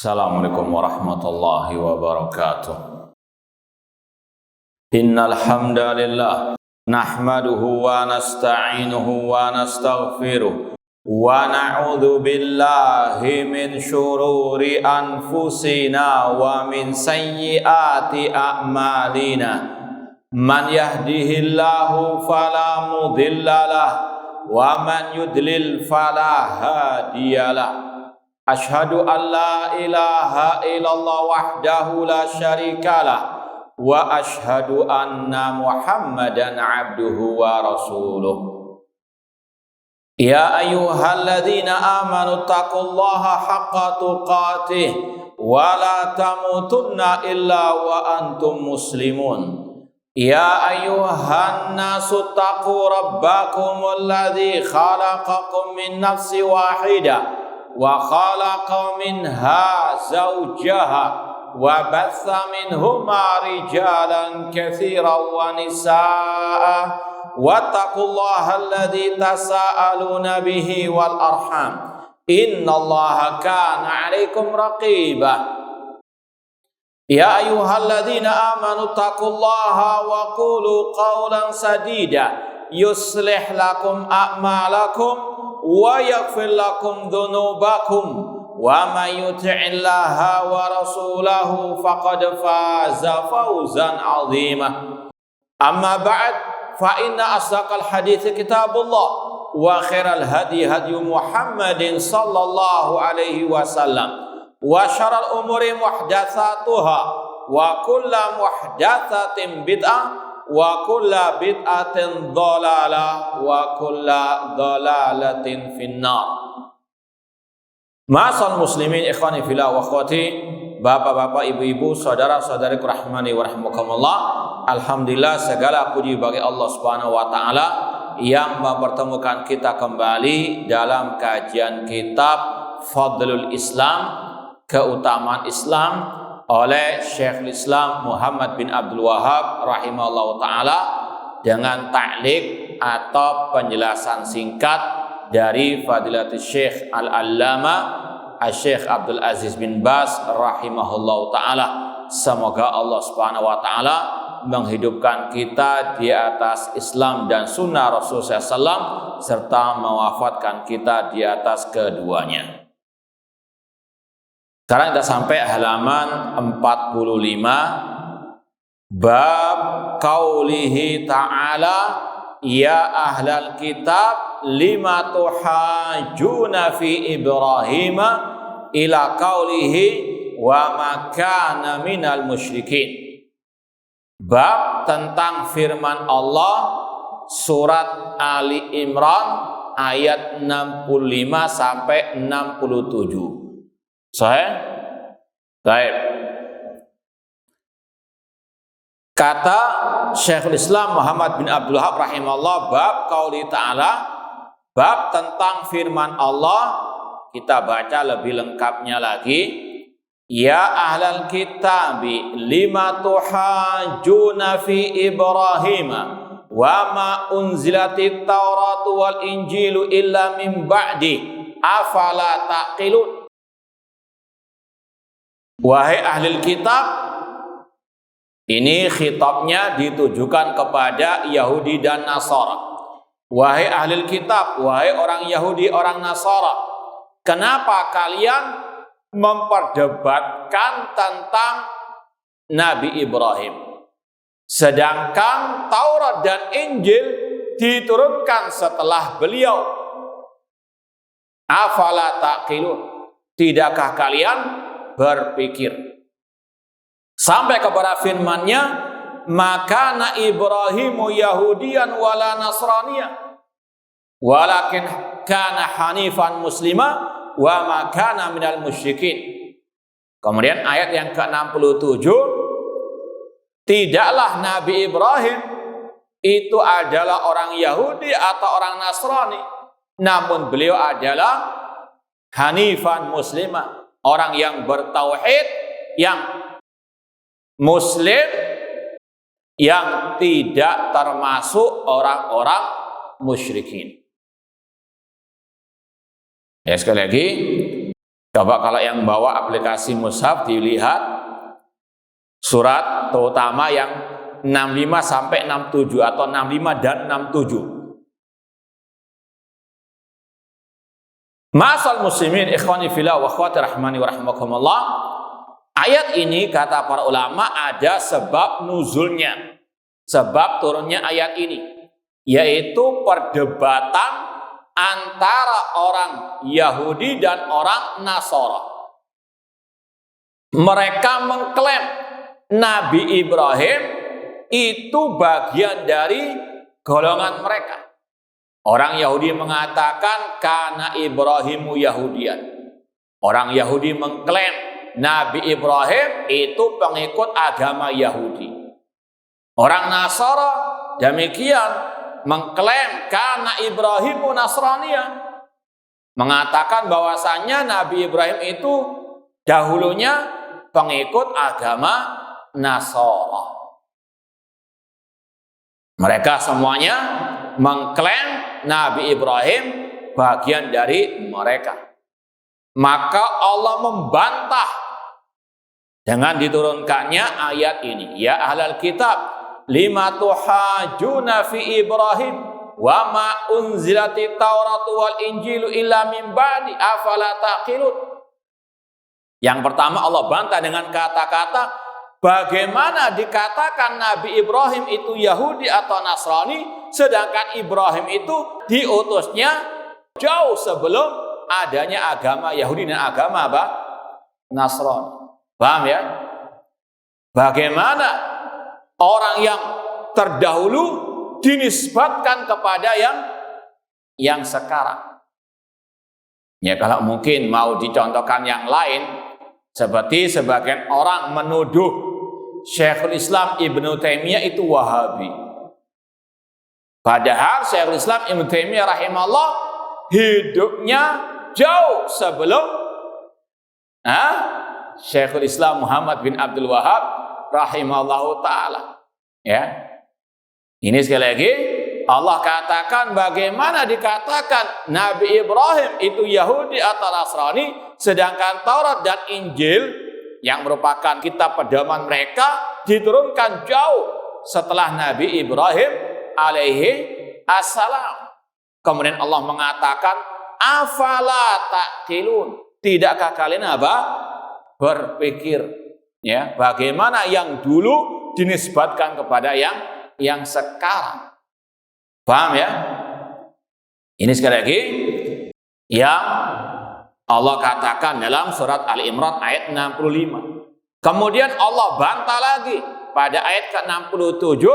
Assalamualaikum warahmatullahi wabarakatuh. Innal hamdalillah nahmaduhu wa nasta'inuhu wa nastaghfiruh wa na'udzu billahi min syururi anfusina wa min sayyiati a'malina. Man yahdihillahu fala mudhillalah wa man yudlil fala hadiyalah. Ashhadu an la ilaha illallah wahdahu la syarikalah wa ashhadu anna Muhammadan abduhu wa rasuluh. Ya ayyuhalladzina amanu taqullaha haqqa tuqatih wa la tamutunna illa wa antum muslimun. Ya ayyuhan nasu taqu rabbakumul ladzi khalaqakum min nafsin wahidah wa khalaqa minha zawjaha wa batha minhuma rijalan katsiran wa nisaa wattaqullaha alladzi tasaaluna bihi wal arham innallaha kana 'alaikum raqiba. Ya ayyuhalladzina amanu taqullaha wa qulu qawlan sadida yuslih lakum a'malakum wa yaghfir lakum dhunubakum wa may yuti'illaha wa rasulahu faqad faza fawzan 'azima. Amma ba'd, fa inna asdaqal hadits kitabullah wa khairal hadi hadi Muhammadin sallallahu alaihi wasallam wa syarrul umuri muhdatsatuha wa kullu muhdatsatin bid'ah wa kulla bid'atin dhalalah wa kulla dhalalatin finnar. Ma'asal muslimin ikhwani fillah wa akhwati, bapak-bapak, ibu-ibu, saudara-saudariku rahmani wa rahmakumullah. Alhamdulillah, segala puji bagi Allah Subhanahu wa taala yang mempertemukan kita kembali dalam kajian kitab Fadlul Islam, keutamaan Islam, oleh Syekhul Islam Muhammad bin Abdul Wahhab rahimahullah ta'ala, dengan ta'liq atau penjelasan singkat dari Fadilatul Syekh Al-Allamah Syekh Abdul Aziz bin Baz rahimahullah ta'ala. Semoga Allah subhanahu wa ta'ala menghidupkan kita di atas Islam dan sunnah Rasulullah SAW serta mewafatkan kita di atas keduanya. Sekarang kita sampai halaman 45, bab qaulihi ta'ala ya ahlal kitab lima tuhajuna fi Ibrahim ila qaulihi wa ma kana minal musyrikin. Bab tentang firman Allah surat Ali Imran ayat 65 sampai 67. Sahih? Baik. Kata Syekhul Islam Muhammad bin Abdul Wahhab rahimahullah, bab qauli ta'ala, bab tentang firman Allah. Kita baca lebih lengkapnya lagi. Ya ahlal kitabi lima tuhajuna fi Ibrahim wa ma unzilatit tauratu wal injilu illa min ba'di afala taqilun. Wahai ahli kitab, ini khitabnya ditujukan kepada Yahudi dan Nasara. Wahai ahli kitab, wahai orang Yahudi, orang Nasara, kenapa kalian memperdebatkan tentang Nabi Ibrahim, sedangkan Taurat dan Injil diturunkan setelah beliau? Afala taqilun, tidakkah kalian berpikir? Sampai kepada firman-Nya, maka na Ibrahimu Yahudian wala Nasraniya walakin kana hanifan muslima wa ma kana minal musyrikin. Kemudian ayat yang ke-67, tidaklah Nabi Ibrahim itu adalah orang Yahudi atau orang Nasrani, namun beliau adalah hanifan muslima, orang yang bertauhid, yang muslim, yang tidak termasuk orang-orang musyrikin. Ya, sekali lagi, Coba kalau yang bawa aplikasi mushaf dilihat surat terutama yang 65 sampai 67 atau 65 dan 67. Ma'asal muslimin ikhwani fillah wa akhwati rahmani wa rahmakumullah. Ayat ini kata para ulama ada sebab nuzulnya. Sebab turunnya ayat ini yaitu perdebatan antara orang Yahudi dan orang Nasara. Mereka mengklaim Nabi Ibrahim itu bagian dari golongan mereka. Orang Yahudi mengatakan kana Ibrahimu Yahudian. Orang Yahudi mengklaim Nabi Ibrahim itu pengikut agama Yahudi. Orang Nasara demikian mengklaim kana Ibrahimu Nasraniyah. Mengatakan bahwasannya Nabi Ibrahim itu dahulunya pengikut agama Nasara. Mereka semuanya mengklaim Nabi Ibrahim bagian dari mereka. Maka Allah membantah dengan diturunkannya ayat ini. Ya ahlal kitab, lima tuhajuna fi Ibrahim wa ma unzilati Tauratu wal Injilu illa min ba'di afala taqilun. Yang pertama Allah bantah dengan kata-kata, bagaimana dikatakan Nabi Ibrahim itu Yahudi atau Nasrani, sedangkan Ibrahim itu diutusnya jauh sebelum adanya agama Yahudi dan agama apa? Nasrani. Paham ya? Bagaimana orang yang terdahulu dinisbatkan kepada yang sekarang? Ya kalau mungkin mau dicontohkan yang lain, seperti sebagian orang menuduh Syekhul Islam Ibnu Taimiyah itu Wahabi. Padahal Syekhul Islam Ibnu Taimiyah rahimahullah hidupnya jauh sebelum Syekhul Islam Muhammad bin Abdul Wahab rahimahullahu ta'ala. Ya. Ini sekali lagi Allah katakan bagaimana dikatakan Nabi Ibrahim itu Yahudi atau Nasrani, sedangkan Taurat dan Injil yang merupakan kitab pedoman mereka diturunkan jauh setelah Nabi Ibrahim alaihi assalam. Kemudian Allah mengatakan afala taqilun, tidakkah kalian apa? Berpikir, ya, bagaimana yang dulu dinisbatkan kepada yang sekarang. Paham ya? Ini sekali lagi yang Allah katakan dalam surat Ali Imran ayat 65. Kemudian Allah bantah lagi pada ayat ke-67,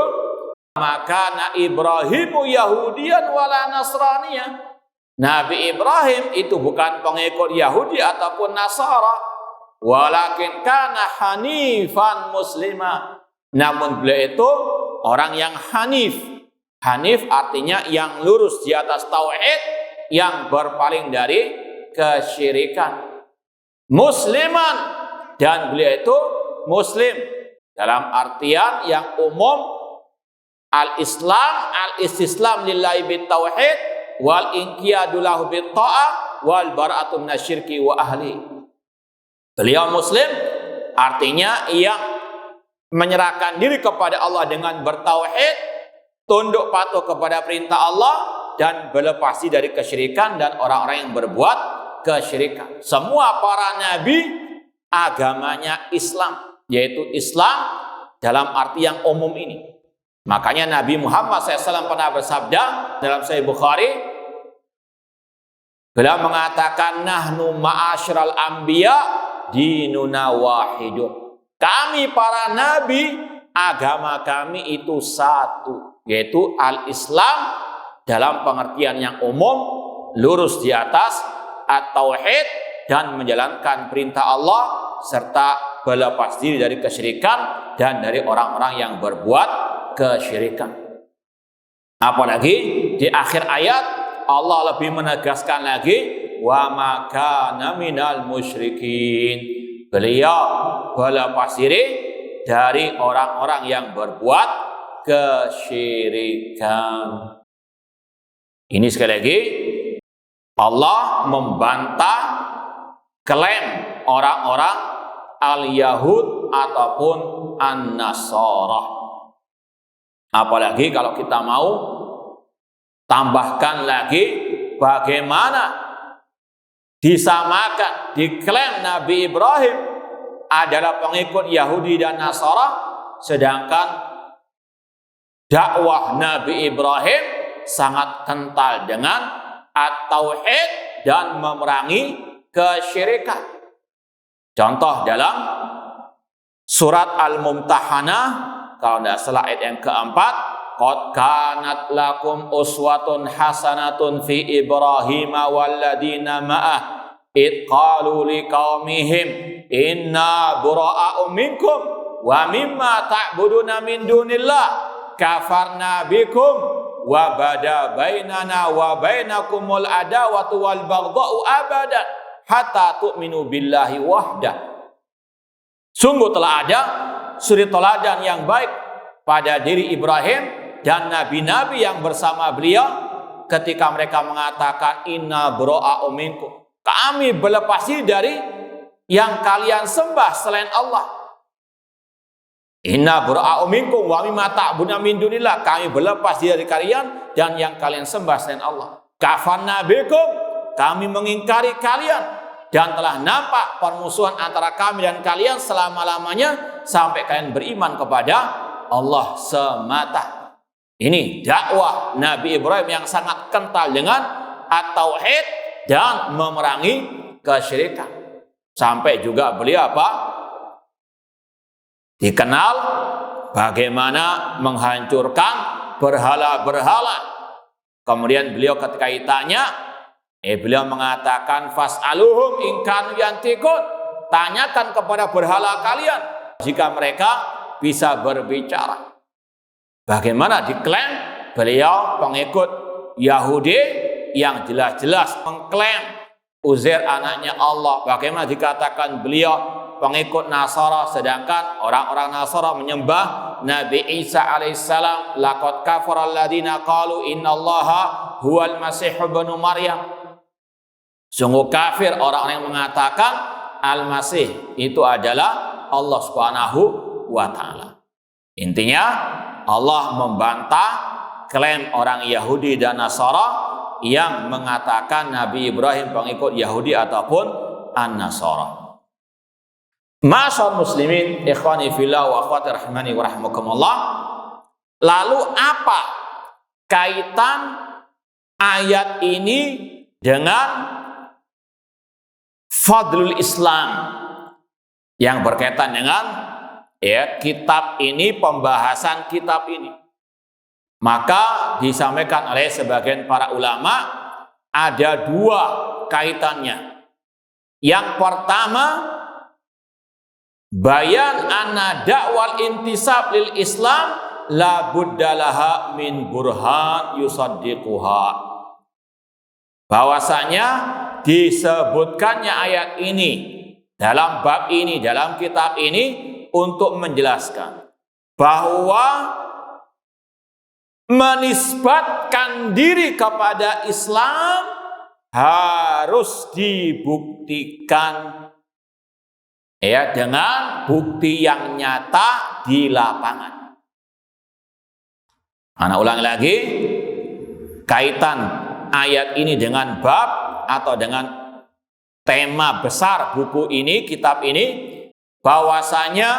maka Ibrahimu Yahudian wala Nasraniyah. Nabi Ibrahim itu bukan pengikut Yahudi ataupun Nasara, walakin kana hanifan muslimah. Namun beliau itu orang yang hanif. Hanif artinya yang lurus di atas tauhid, yang berpaling dari kesyirikan. Musliman, dan beliau itu muslim dalam artian yang umum, al-Islam, al-istislam lillahi bitauhid wal inqiyadu lahu bitta'ah wal bara'atu minasyirki wa ahli. Beliau muslim artinya yang menyerahkan diri kepada Allah dengan bertauhid, tunduk patuh kepada perintah Allah, dan berlepas diri dari kesyirikan dan orang-orang yang berbuat kesyirikan. Semua para nabi agamanya Islam, yaitu Islam dalam arti yang umum ini. Makanya Nabi Muhammad SAW pernah bersabda dalam Sahih Bukhari, beliau mengatakan nahnu ma'asyiral anbiya dinuna wahidun. Kami para nabi, agama kami itu satu, yaitu al-Islam dalam pengertian yang umum, lurus di atas at-tauhid dan menjalankan perintah Allah serta berlepas diri dari kesyirikan dan dari orang-orang yang berbuat kesyirikan. Apalagi di akhir ayat Allah lebih menegaskan lagi, wa ma kana minal musyrikin. Beliau berlepas diri dari orang-orang yang berbuat kesyirikan. Ini sekali lagi Allah membantah klaim orang-orang al-Yahud ataupun an-Nasara. Apalagi kalau kita mau tambahkan lagi bagaimana disamakan, diklaim Nabi Ibrahim adalah pengikut Yahudi dan Nasara, sedangkan dakwah Nabi Ibrahim sangat kental dengan at-tauhid dan memerangi kesyirikan. Contoh dalam surat Al-Mumtahanah, kalau tidak salah ayat yang keempat, qad kanat lakum uswatun hasanatun fi Ibrahim walladina ma'ah id qalu liqaumihim inna bura'a'u minkum wa mimma ta'buduna min dunillah kafarna bikum wa bada bainana wa bainakumul adawatu wal baghdha'u abadan hatta tu'minu billahi wahdah. Sungguh telah ada suri teladan yang baik pada diri Ibrahim dan nabi-nabi yang bersama beliau ketika mereka mengatakan inna bura'a'u minkum, kami berlepas diri dari yang kalian sembah selain Allah. Inna bura'a'u minkum wa mimma ta'buduna min dunillah, kami berlepas diri dari kalian dan yang kalian sembah selain Allah. Kafarna bikum, kami mengingkari kalian dan telah nampak permusuhan antara kami dan kalian selama-lamanya sampai kalian beriman kepada Allah semata. Ini dakwah Nabi Ibrahim yang sangat kental dengan at-tauhid dan memerangi kesyirikan. Sampai juga beliau dikenal bagaimana menghancurkan berhala-berhala. Kemudian beliau ketika ditanya, beliau mengatakan fas'aluhum in kanu yantiqun, tanyakan kepada berhala kalian jika mereka bisa berbicara. Bagaimana diklaim beliau pengikut Yahudi yang jelas-jelas mengklaim Uzair anaknya Allah. Bagaimana dikatakan beliau pengikut Nasara, sedangkan orang-orang Nasara menyembah Nabi Isa alaihissalam. Laqad kafara alladziina qalu innallaha huwal masih ibnu Maryam. Sungguh kafir orang-orang yang mengatakan Al-Masih itu adalah Allah Subhanahu wa taala. Intinya Allah membantah klaim orang Yahudi dan Nasara yang mengatakan Nabi Ibrahim pengikut Yahudi ataupun An-Nasara. Ma'asyiral muslimin, ikhwani fillah wa akhwati rahimani wa rahimakumullah. Lalu apa kaitan ayat ini dengan fadlul Islam yang berkaitan dengan kitab ini, pembahasan kitab ini? Maka disampaikan oleh sebagian para ulama ada dua kaitannya. Yang pertama, bayan anna da'wal intisab lil Islam la buddalaha min burhan yusaddiquha. Bahwasanya disebutkannya ayat ini dalam bab ini, dalam kitab ini untuk menjelaskan bahwa menisbatkan diri kepada Islam harus dibuktikan dengan bukti yang nyata di lapangan. Ana ulangi lagi, kaitan ayat ini dengan bab atau dengan tema besar buku ini, kitab ini, bahwasanya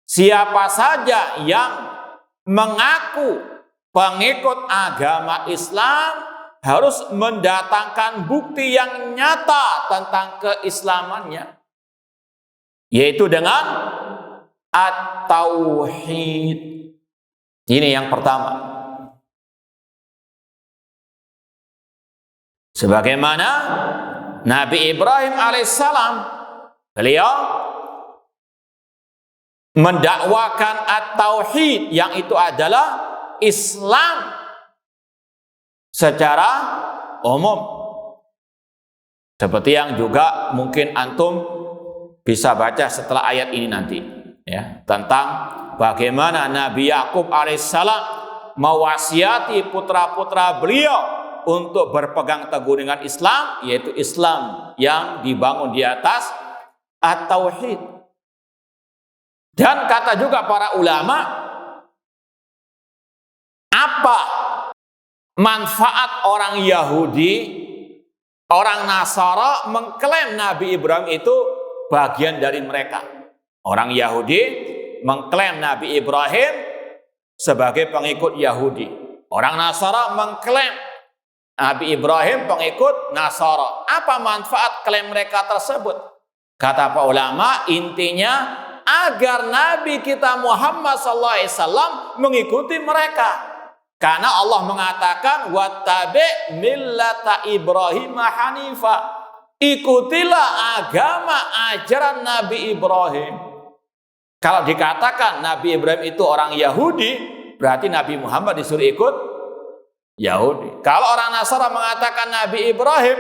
siapa saja yang mengaku pengikut agama Islam harus mendatangkan bukti yang nyata tentang keislamannya, yaitu dengan at-tauhid. Ini yang pertama. Sebagaimana Nabi Ibrahim alaihissalam, beliau mendakwakan at-tauhid yang itu adalah Islam secara umum. Seperti yang juga mungkin antum bisa baca setelah ayat ini nanti, tentang bagaimana Nabi Yakub alaihissalam mewasiati putra-putra beliau untuk berpegang teguh dengan Islam, yaitu Islam yang dibangun di atas at-tauhid. Dan kata juga para ulama, apa manfaat orang Yahudi, orang Nasara mengklaim Nabi Ibrahim itu bagian dari mereka? Orang Yahudi mengklaim Nabi Ibrahim sebagai pengikut Yahudi. Orang Nasara mengklaim Nabi Ibrahim pengikut Nasara. Apa manfaat klaim mereka tersebut? Kata para ulama, intinya agar Nabi kita Muhammad SAW mengikuti mereka. Karena Allah mengatakan wattabi' millata Ibrahim hanifa. Ikutilah agama ajaran Nabi Ibrahim. Kalau dikatakan Nabi Ibrahim itu orang Yahudi, berarti Nabi Muhammad disuruh ikut Yahudi. Kalau orang Nasara mengatakan Nabi Ibrahim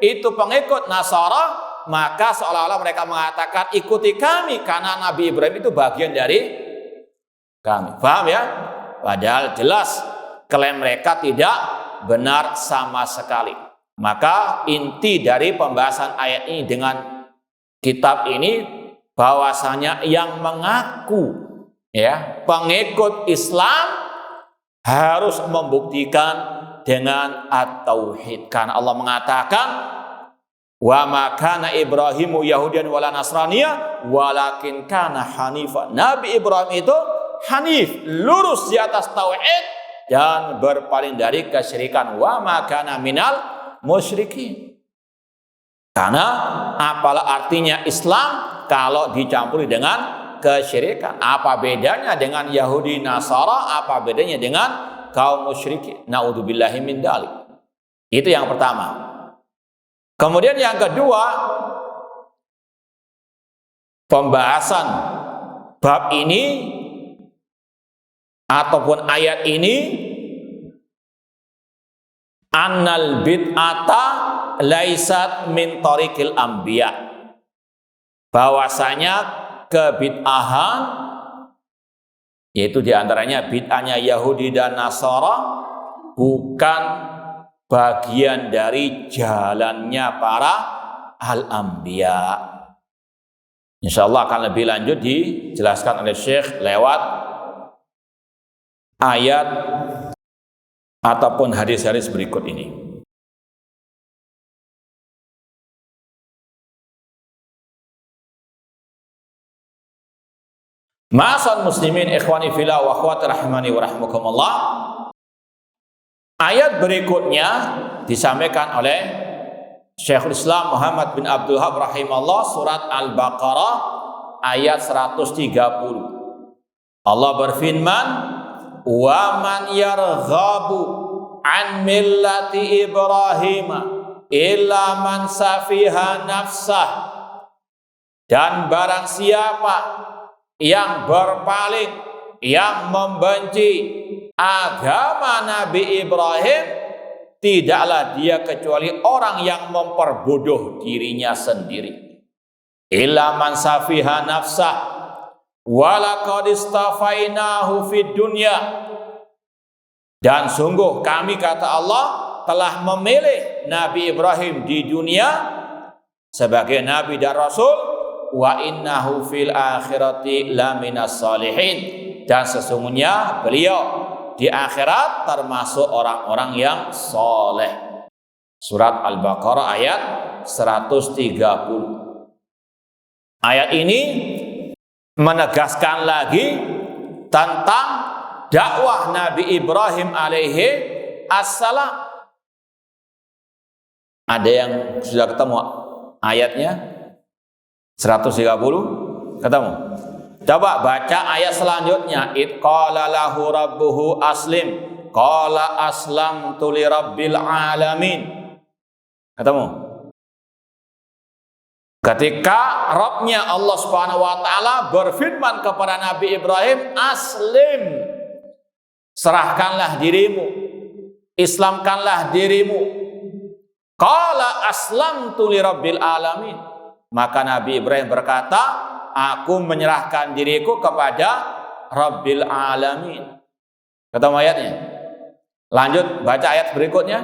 itu pengikut Nasara, maka seolah-olah mereka mengatakan ikuti kami karena Nabi Ibrahim itu bagian dari kami. Paham ya? Padahal jelas klaim mereka tidak benar sama sekali. Maka inti dari pembahasan ayat ini dengan kitab ini bahwasanya yang mengaku ya pengikut Islam harus membuktikan dengan at-tauhid. Karena Allah mengatakan wa ma kana Ibrahimu Yahudian wala Nasraniya walakin kana hanifa. Nabi Ibrahim itu hanif, lurus di atas tauhid dan berpaling dari kesyirikan. Wa ma kana minal musyrikin. Karena apalah artinya Islam kalau dicampuri dengan kesyirikan? Apa bedanya dengan Yahudi Nasara? Apa bedanya dengan kaum musyrikin? Naudzubillahi min dzalik. Itu yang pertama. Kemudian yang kedua, pembahasan bab ini ataupun ayat ini, annal bid'ata laisat min tariqil anbiya. Bahwasanya kebid'ahan, yaitu diantaranya bid'ahnya Yahudi dan Nasara, bukan bagian dari jalannya para al-anbiya. Insyaallah akan lebih lanjut dijelaskan oleh Syekh lewat ayat ataupun hadis-hadis berikut ini. Ma'asal muslimin ikhwani fillah wa akhwati rahimani wa rahmukumullah. Ayat berikutnya disampaikan oleh Syekhul Islam Muhammad bin Abdul Wahhab rahimahullah, surat Al-Baqarah ayat 130. Allah berfirman, "Wa man yarghabu an millati Ibrahim illa man safiha nafsah." Dan barang siapa yang berpaling, yang membenci agama Nabi Ibrahim, tidaklah dia kecuali orang yang memperbodoh dirinya sendiri. Illa man safiha nafsah wa laqad istafainahu fid dunya. Dan sungguh kami, kata Allah, telah memilih Nabi Ibrahim di dunia sebagai nabi dan rasul. Wa innahu fil akhirati laminas salihin. Dan sesungguhnya beliau di akhirat termasuk orang-orang yang soleh. Surat Al-Baqarah ayat 130. Ayat ini menegaskan lagi tentang dakwah Nabi Ibrahim alaihi assalam. Ada yang sudah ketemu ayatnya? 130 ketemu. Coba baca ayat selanjutnya. Id qala lahu rabbuhu aslim qala aslamtu li rabbil alamin. Ketemu. Ketika Rabbnya Allah Subhanahu wa taala berfirman kepada Nabi Ibrahim, aslim, serahkanlah dirimu, islamkanlah dirimu. Qala aslamtu li rabbil alamin. Maka Nabi Ibrahim berkata, aku menyerahkan diriku kepada Rabbil Alamin. Ketemu ayatnya? Lanjut baca ayat berikutnya.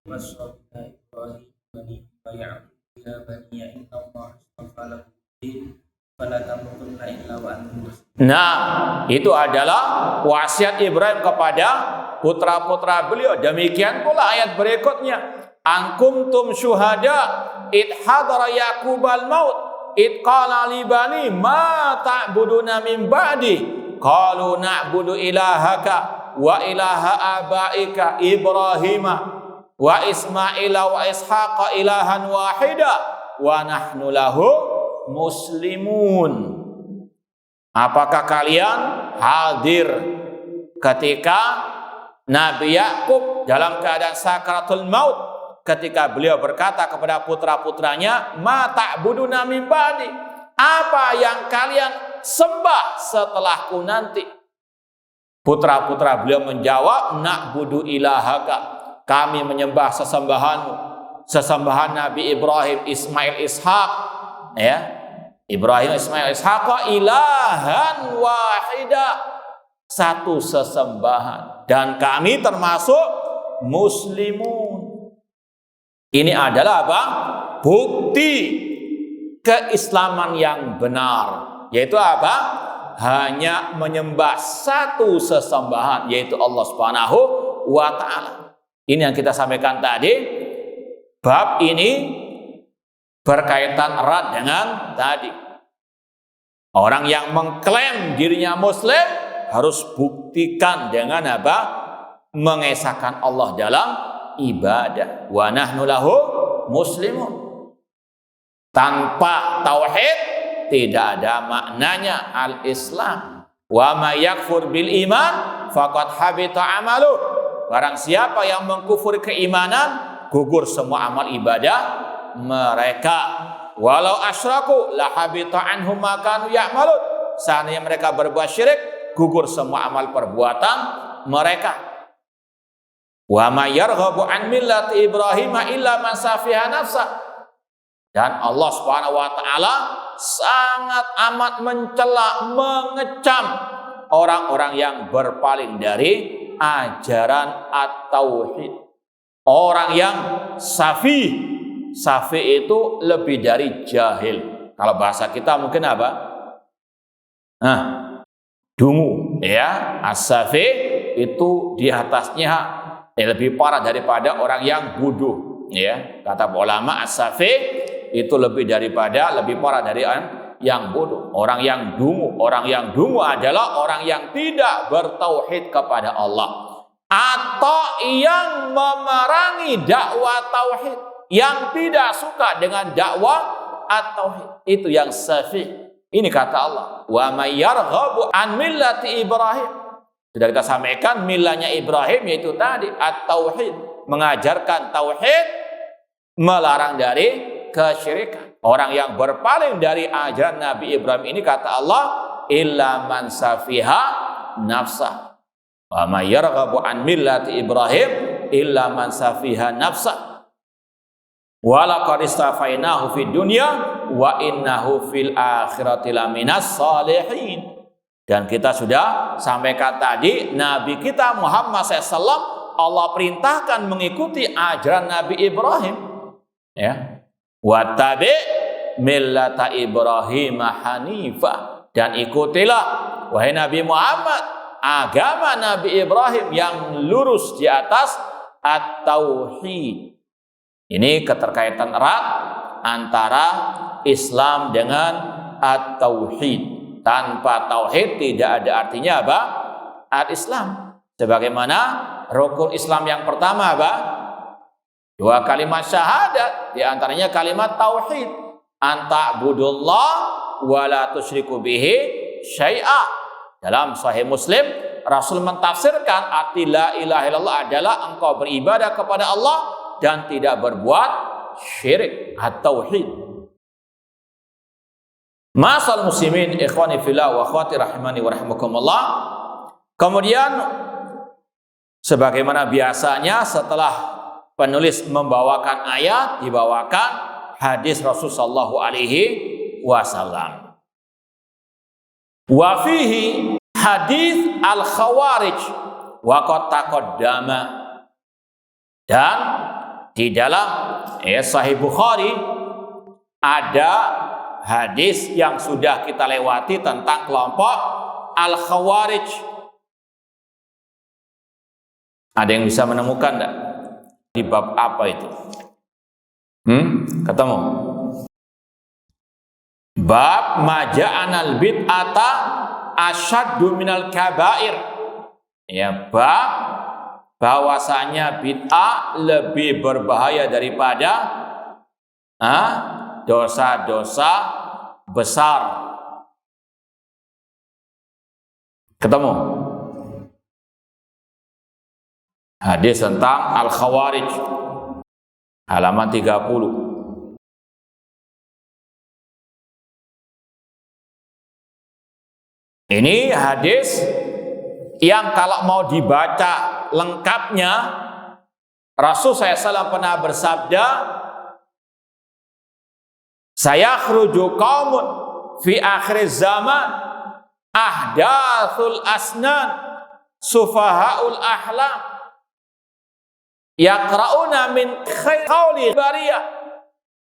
وصفنا إبراهيم بني ويعقوب يا بني إن الله اصطفى لكم الدين فلا تموتن إلا وأنتم مسلمون. Nah, itu adalah wasiat Ibrahim kepada putra-putra beliau. Demikian pula ayat berikutnya. Ankumtum syuhada id hadara Yaqubal maut id qala li bani ma ta'buduna min ba'di qalu na'budu ilahaka wa ilaha abaika Ibrahima wa Ismaila wa Ishaqa ilahan wahida wa nahnu lahu muslimun. Apakah kalian hadir ketika Nabi Yakub dalam keadaan sakaratul maut, ketika beliau berkata kepada putra-putranya, ma ta'buduna min ba'di, apa yang kalian sembah setelahku nanti? Putra-putra beliau menjawab, na'budu ilahaka, kami menyembah sesembahanmu, sesembahan Nabi Ibrahim, Ismail, Ishaq, ya, Ibrahim, Ismail, Ishaq, ilahan wahida, satu sesembahan, dan kami termasuk muslimun. Ini adalah apa? Bukti keislaman yang benar, yaitu apa? Hanya menyembah satu sesembahan, yaitu Allah Subhanahu wa ta'ala. Ini yang kita sampaikan tadi. Bab ini berkaitan erat dengan tadi. Orang yang mengklaim dirinya muslim harus buktikan dengan apa? Mengesahkan Allah dalam ibadah. Wa nahnu lahu muslimun. Tanpa tauhid tidak ada maknanya al-Islam. Wa may yakfur bil iman faqad habita amalu. Barang siapa yang mengkufuri keimanan, gugur semua amal ibadah mereka. Walau asyraku la habita anhum ma kanu ya'malun. Seandainya mereka berbuat syirik, gugur semua amal perbuatan mereka. Wa may yarghabu an millati Ibrahim illa man safiha nafsa. Dan Allah Subhanahu wa taala sangat amat mencela, mengecam orang-orang yang berpaling dari ajaran at-tauhid. Orang yang safi. Safi itu lebih dari jahil. Kalau bahasa kita mungkin apa? Dungu, ya. As-safi itu di atasnya lebih parah daripada orang yang bodoh, ya. Kata ulama, as-safi itu lebih parah dari yang bodoh. Orang yang dungu adalah orang yang tidak bertauhid kepada Allah, atau yang memerangi dakwah tauhid, yang tidak suka dengan dakwah at-tauhid. Itu yang safi. Ini kata Allah, wa may yarghabu an millati Ibrahim. Sudah kita sampaikan milanya Ibrahim yaitu tadi at-tauhid, mengajarkan tauhid, melarang dari kesyirikan. Orang yang berpaling dari ajaran Nabi Ibrahim ini kata Allah, illa man safiha nafsa. Wa may yarghabu an millati Ibrahim illa man safiha nafsa. Wa laqad istafainahu fid dunya wa innahu fil akhirati laminas salihin. Dan kita sudah sampaikan tadi, Nabi kita Muhammad SAW, Allah perintahkan mengikuti ajaran Nabi Ibrahim, ya. Wattabi millata Ibrahim hanifah, dan ikutilah wahai Nabi Muhammad agama Nabi Ibrahim yang lurus di atas at-tauhid. Ini keterkaitan erat antara Islam dengan at-tauhid. Tanpa tauhid tidak ada artinya apa? Al-Islam. Sebagaimana rukun Islam yang pertama apa? 2 kalimat syahadat, di antaranya kalimat tauhid. Anta'budullah wa la tusyriku bihi syai'a. Dalam Sahih Muslim, Rasul mentafsirkan arti la ilaha illallah adalah engkau beribadah kepada Allah dan tidak berbuat syirik, at-tauhid. Ma'asal muslimin ikhwani fillah wa akhwati rahimani wa rahimakumullah. Kemudian sebagaimana biasanya setelah penulis membawakan ayat, dibawakan hadis Rasulullah sallallahu alaihi wasallam. Wa fihi hadis al-khawarij wa qad taqaddama. Dan di dalam Sahih Bukhari ada hadis yang sudah kita lewati tentang kelompok Al-Khawarij. Ada yang bisa menemukan enggak? Di bab apa itu? Ketemu? Bab maja'anal bid'ata asyaddu minal kabair. Ya, bab bahwasanya bid'ah lebih berbahaya daripada dosa-dosa besar. Ketemu? Hadis tentang Al-Khawarij halaman 30. Ini hadis yang kalau mau dibaca lengkapnya, Rasul SAW pernah bersabda, sayakhruju qaumun fi akhir zaman ahdathul asnan sufahaul ahlam yaqra'una min khawli bariyah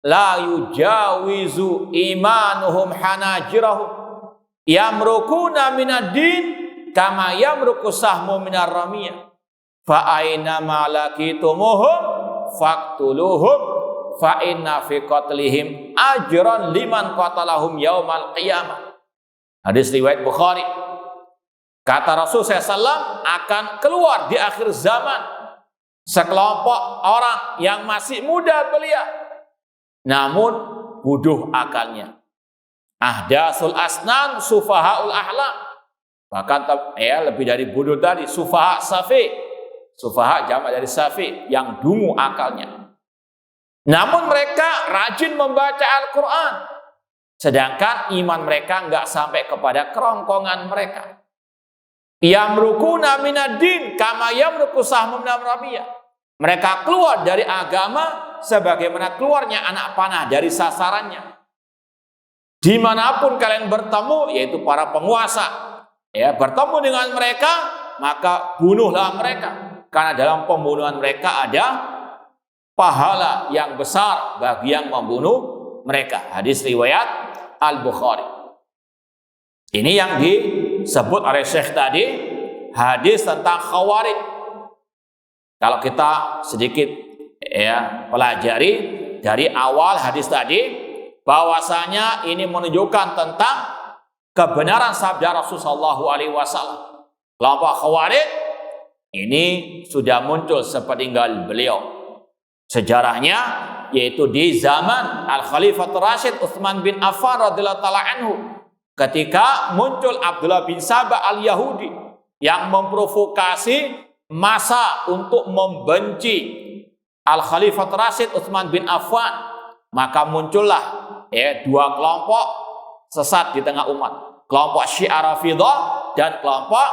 la yujawizu imanuhum hanajirahum yamrukuna minad din kama yamruku sahmu minar ramiyah fa aina malakitumuhum faqtuluhum fa inna fi qatlihim ajran liman qatalahum yaumal qiyamah. Hadis riwayat Bukhari. Kata Rasul SAW, akan keluar di akhir zaman sekelompok orang yang masih muda belia namun bodoh akalnya. Ahdasul asnan sufahaul ahlam. Bahkan lebih dari bodoh tadi, sufaha safi. Sufaha jamak dari safi, yang dungu akalnya. Namun mereka rajin membaca Al-Quran, sedangkan iman mereka nggak sampai kepada kerongkongan mereka. Yamrukuna minad-din kama yamruku sahmu minar ramiyah. Mereka keluar dari agama sebagaimana keluarnya anak panah dari sasarannya. Dimanapun kalian bertemu, yaitu para penguasa, bertemu dengan mereka, maka bunuhlah mereka, karena dalam pembunuhan mereka ada pahala yang besar bagi yang membunuh mereka. Hadis riwayat Al-Bukhari. Ini yang disebut oleh Syekh tadi, hadis tentang Khawarij. Kalau kita sedikit pelajari dari awal hadis tadi, bahwasanya ini menunjukkan tentang kebenaran sabda Rasulullah SAW. Kelompok Khawarij ini sudah muncul sepeninggal beliau. Sejarahnya yaitu di zaman Al-Khalifatul Rasyid Utsman bin Affan radhiyallahu taala anhu, ketika muncul Abdullah bin Sabah al-Yahudi yang memprovokasi massa untuk membenci Al-Khalifatul Rasyid Utsman bin Affan, maka muncullah dua kelompok sesat di tengah umat, kelompok Syiah Rafidhah dan kelompok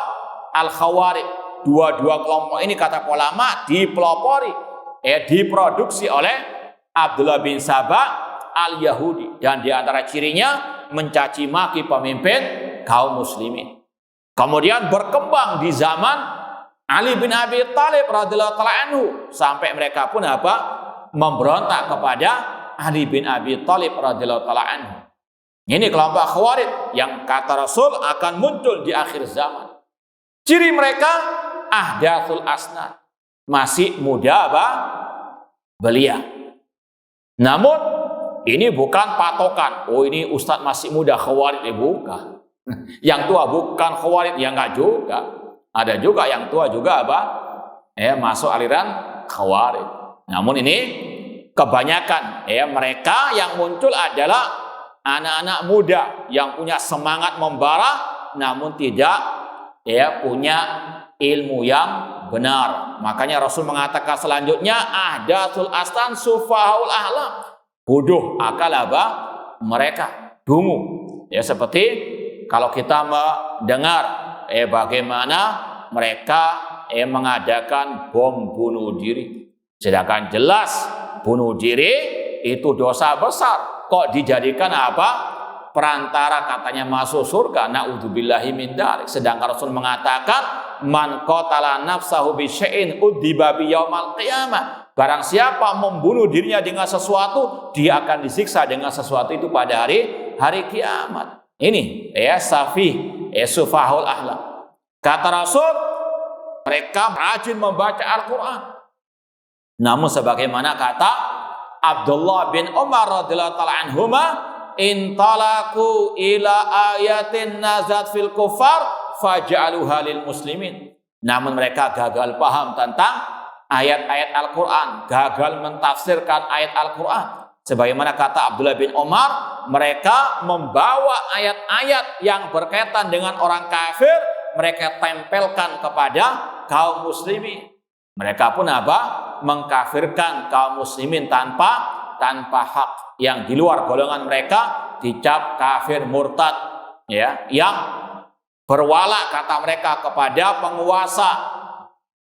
Al-Khawarij. Dua-dua kelompok ini kata ulama dipelopori, diproduksi oleh Abdullah bin Sabah al-Yahudi, dan di antara cirinya mencaci maki pemimpin kaum muslimin. Kemudian berkembang di zaman Ali bin Abi Thalib radhiyallahu taala anhu, sampai mereka pun memberontak kepada Ali bin Abi Thalib radhiyallahu taala anhu. Ini kelompok Khawarij yang kata Rasul akan muncul di akhir zaman. Ciri mereka ahdatsul asnad, masih muda belia. Namun ini bukan patokan, ini ustadz masih muda Khawarij, bukan. Yang tua bukan Khawarij, ya enggak juga. Ada juga yang tua juga masuk aliran Khawarij. Namun ini kebanyakan mereka yang muncul adalah anak-anak muda yang punya semangat membara namun tidak punya ilmu yang benar. Makanya Rasul mengatakan selanjutnya, ahdatsul astan sufahaul ahlam, bodoh akal mereka, dungu. Seperti kalau kita mendengar bagaimana mereka mengadakan bom bunuh diri, sedangkan jelas bunuh diri itu dosa besar, kok dijadikan perantara katanya masuk surga, naudzubillahi min dzalik. Sedangkan Rasul mengatakan man qatala nafsahu bi syai'in udziba bi yaumal qiyamah, Barang siapa membunuh dirinya dengan sesuatu, dia akan disiksa dengan sesuatu itu pada hari kiamat. Ini ya safih, sufahul akhlak. Kata Rasul, mereka rajin membaca Al-Quran. Namun sebagaimana kata Abdullah bin Umar radhiyallahu ta'ala anhuma, intalaku ila ayatin nazat fil kufar faj'aluha lil muslimin. Namun mereka gagal paham tentang ayat-ayat Al-Quran, gagal mentafsirkan ayat Al-Quran. Sebagaimana kata Abdullah bin Umar, mereka membawa ayat-ayat yang berkaitan dengan orang kafir, mereka tempelkan kepada kaum muslimin. Mereka pun apa? Mengkafirkan kaum muslimin tanpa hak. Yang di luar golongan mereka dicap kafir murtad, ya, yang berwala kata mereka kepada penguasa,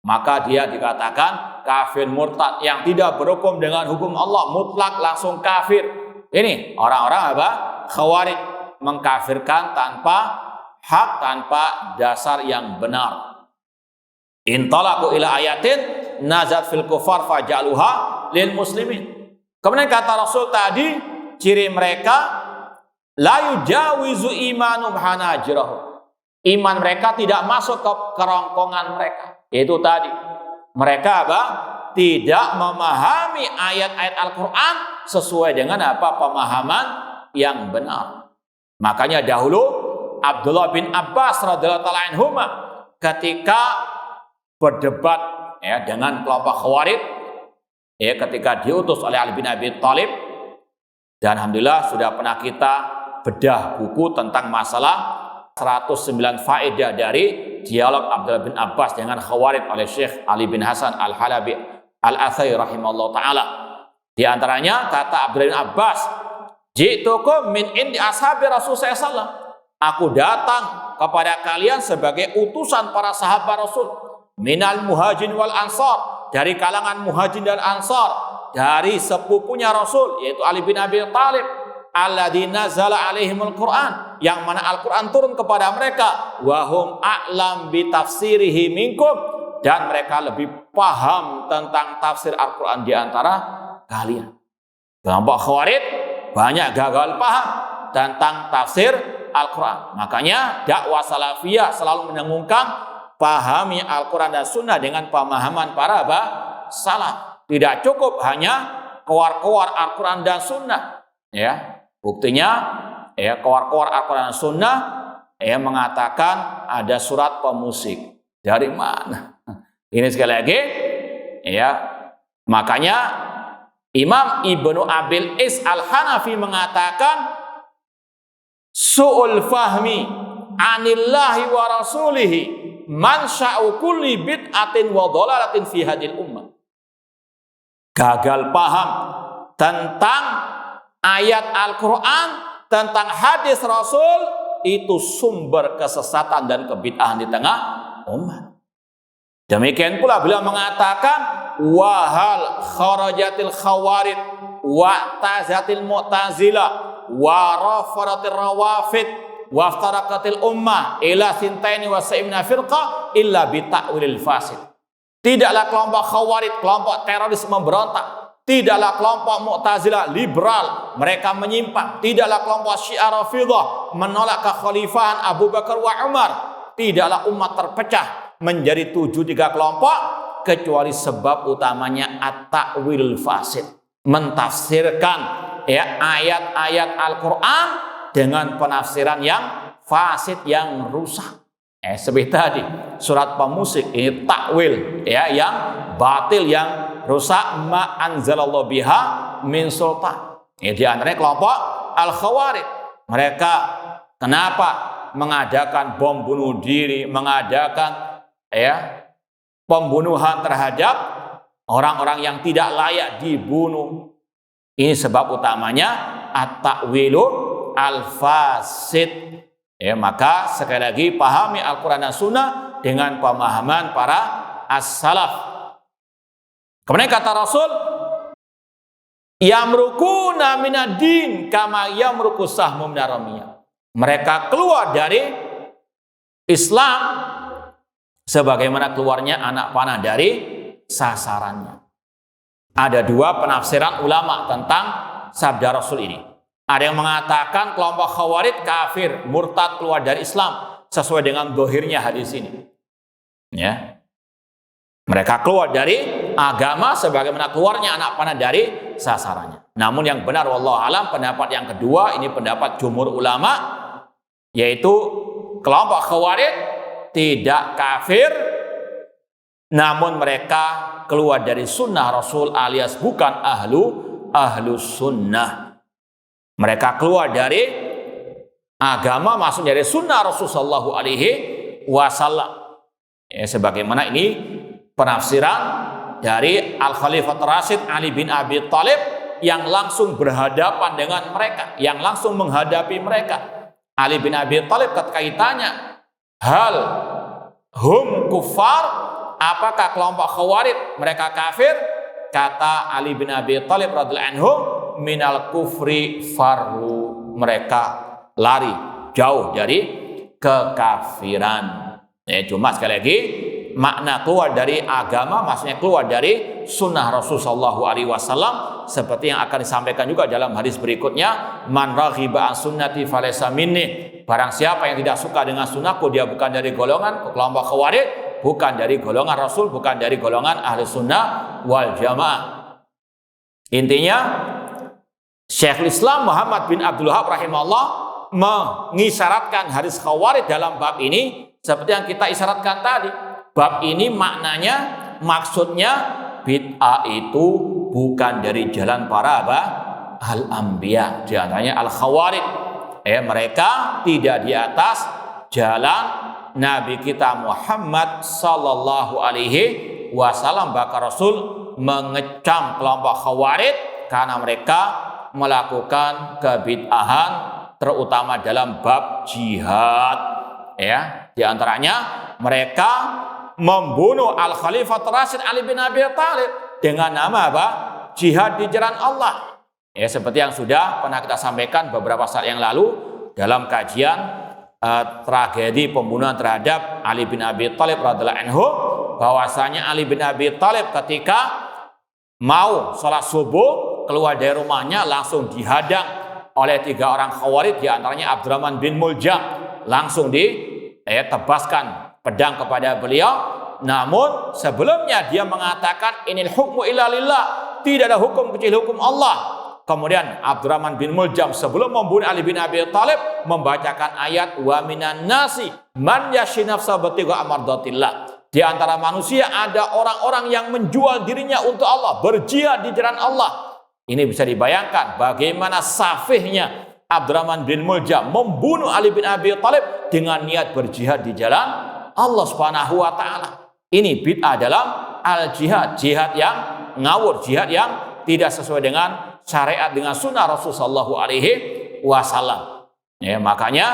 maka dia dikatakan kafir murtad yang tidak berhukum dengan hukum Allah, mutlak langsung kafir. Ini orang-orang apa? Khawarij, mengkafirkan tanpa hak, tanpa dasar yang benar. Intalaku ila ayatin nazat fil kufar faj'aluha lil muslimin. Kemudian kata Rasul tadi, ciri mereka la yujawizu imanum hanajirahum. Iman mereka tidak masuk ke kerongkongan mereka. Itu tadi, mereka apa? Tidak memahami ayat-ayat Al-Quran sesuai dengan apa? Pemahaman yang benar. Makanya dahulu Abdullah bin Abbas radhiyallahu ta'ala anhuma ketika berdebat ya dengan kelompok Khawarij, ya ketika diutus oleh Ali bin Abi Thalib, dan alhamdulillah sudah pernah kita bedah buku tentang masalah 109 faedah dari dialog Abdullah bin Abbas dengan Khawarij oleh Syekh Ali bin Hasan Al-Halabi Al-Athai rahimahullah ta'ala. Di antaranya kata Abdullah bin Abbas, ji'tukum min indi ashabi Rasulullah SAW. Aku datang kepada kalian sebagai utusan para sahabat Rasul. Minal muhajirin wal ansar, dari kalangan muhajirin dan ansar, dari sepupunya Rasul yaitu Ali bin Abi Thalib, alladzina nazala alaihimul Quran, yang mana Al-Quran turun kepada mereka, wahum a'lam bi tafsirihi minkum, dan mereka lebih paham tentang tafsir Al-Quran di antara kalian. Kelompok Khawarij banyak gagal paham tentang tafsir Al-Quran. Makanya dakwah salafiyah selalu mendengungkan pahami Al-Quran dan Sunnah dengan pemahaman para salaf. Tidak cukup hanya keluar-keluar Al-Quran dan Sunnah, ya. Buktinya ya keluar-keluar Al-Quran dan Sunnah ya mengatakan ada surat pemusik. Dari mana? Ini sekali lagi ya, makanya Imam Ibnu Abil Is Al-Hanafi mengatakan su'ul fahmi anillahi wa rasulihi mansya'u kulli bid'atin wa dhalalatin fi hadil ummah. Gagal paham tentang ayat Al-Quran, tentang hadis Rasul, itu sumber kesesatan dan kebid'ahan di tengah umat. Demikian pula beliau mengatakan wahal kharajatil khawarid wa tazatil mu'tazilah wa rafaratil rawafid wa aftarakatil ummah ila sintaini wa sa'imna firqa illa bita'wilil fasid. Tidaklah kelompok khawarid, kelompok teroris memberontak. Tidaklah kelompok Mu'tazilah liberal, mereka menyimpang. Tidaklah kelompok Syiah Rafidhah menolak kekhalifahan Abu Bakar wa Umar. Tidaklah umat terpecah menjadi 73 kelompok, kecuali sebab utamanya at-ta'wil fasid, mentafsirkan ya ayat-ayat Al-Quran dengan penafsiran yang fasid, yang rusak. Seperti tadi surat pemusik, ini takwil ya yang batil, yang rusak, ma anzalallahu biha min sultan. Di antaranya kelompok Al-Khawarij. Mereka kenapa mengadakan bom bunuh diri, mengadakan ya pembunuhan terhadap orang-orang yang tidak layak dibunuh? Ini sebab utamanya at-ta'wilu al-fasid. Maka sekali lagi pahami Al-Quran dan Sunnah dengan pemahaman para as-salaf. Kemudian kata Rasul, yamrukuna minad-din kama yamruku sahmu minar ramiyah. Mereka keluar dari Islam sebagaimana keluarnya anak panah dari sasarannya. Ada dua penafsiran ulama tentang sabda Rasul ini. Ada yang mengatakan kelompok Khawarij kafir, murtad, keluar dari Islam sesuai dengan dohirnya hadis ini. Ya, mereka keluar dari agama sebagaimana keluarnya anak panah dari sasarannya. Namun yang benar wallahu alam, pendapat yang kedua ini pendapat jumhur ulama, yaitu kelompok Khawarij tidak kafir, namun mereka keluar dari sunnah Rasul alias bukan ahlu sunnah. Mereka keluar dari agama, masuk dari sunnah Rasul sallallahu alaihi wasallam. Ya, sebagaimana ini penafsiran dari Al-Khalifah Rasyid Ali bin Abi Thalib yang langsung berhadapan dengan mereka, yang langsung menghadapi mereka. Ali bin Abi Thalib ketika ditanya, hal hum kuffar, apakah kelompok Khawarij mereka kafir? Kata Ali bin Abi Thalib radhiyallahu anhu, minal kufri farru, mereka lari jauh dari kekafiran. Ya, cuma sekali lagi makna keluar dari agama maksudnya keluar dari sunnah Rasul sallallahu alaihi wasallam, seperti yang akan disampaikan juga dalam hadis berikutnya, man raghiba an sunnati falaysa minni, barang siapa yang tidak suka dengan sunnahku dia bukan dari golongan kelompok Khawarij, bukan dari golongan Rasul, bukan dari golongan ahli sunnah wal jamaah. Intinya Syekhul Islam Muhammad bin Abdul Wahab rahimahullah mengisyaratkan hadis Khawarij dalam bab ini seperti yang kita isyaratkan tadi. Bab ini maknanya, maksudnya bid'ah itu bukan dari jalan para al-anbiya, di antaranya al-Khawarij. Mereka tidak di atas jalan Nabi kita Muhammad sallallahu alaihi wasallam. Bahkan Rasul mengecam kelompok Khawarij karena mereka melakukan kebid'ahan terutama dalam bab jihad. Ya, di antaranya mereka membunuh Al-Khalifah Rasyid Ali bin Abi Thalib dengan nama apa? Jihad di jalan Allah. Ya, seperti yang sudah pernah kita sampaikan beberapa saat yang lalu dalam kajian tragedi pembunuhan terhadap Ali bin Abi Thalib radhiyallahu anhu, bahwasanya Ali bin Abi Thalib ketika mau sholat subuh keluar dari rumahnya langsung dihadang oleh 3 orang Khawarij, di antaranya Abdurrahman bin Muljam, langsung ditebaskan pedang kepada beliau. Namun sebelumnya dia mengatakan inil hukmu illa lillah, tidak ada hukum kecuali hukum Allah. Kemudian Abdurrahman bin Muljam sebelum membunuh Ali bin Abi Thalib membacakan ayat wa minan nasi man yashi nafsa batigha amardatillah. Di antara manusia ada orang-orang yang menjual dirinya untuk Allah, berjihad di jalan Allah. Ini bisa dibayangkan bagaimana safihnya Abdurrahman bin Muljam membunuh Ali bin Abi Thalib dengan niat berjihad di jalan Allah Subhanahu wa taala. Ini bid'ah dalam al-jihad, jihad yang ngawur, jihad yang tidak sesuai dengan syariat, dengan sunnah Rasul sallallahu alaihi wasallam. Ya, makanya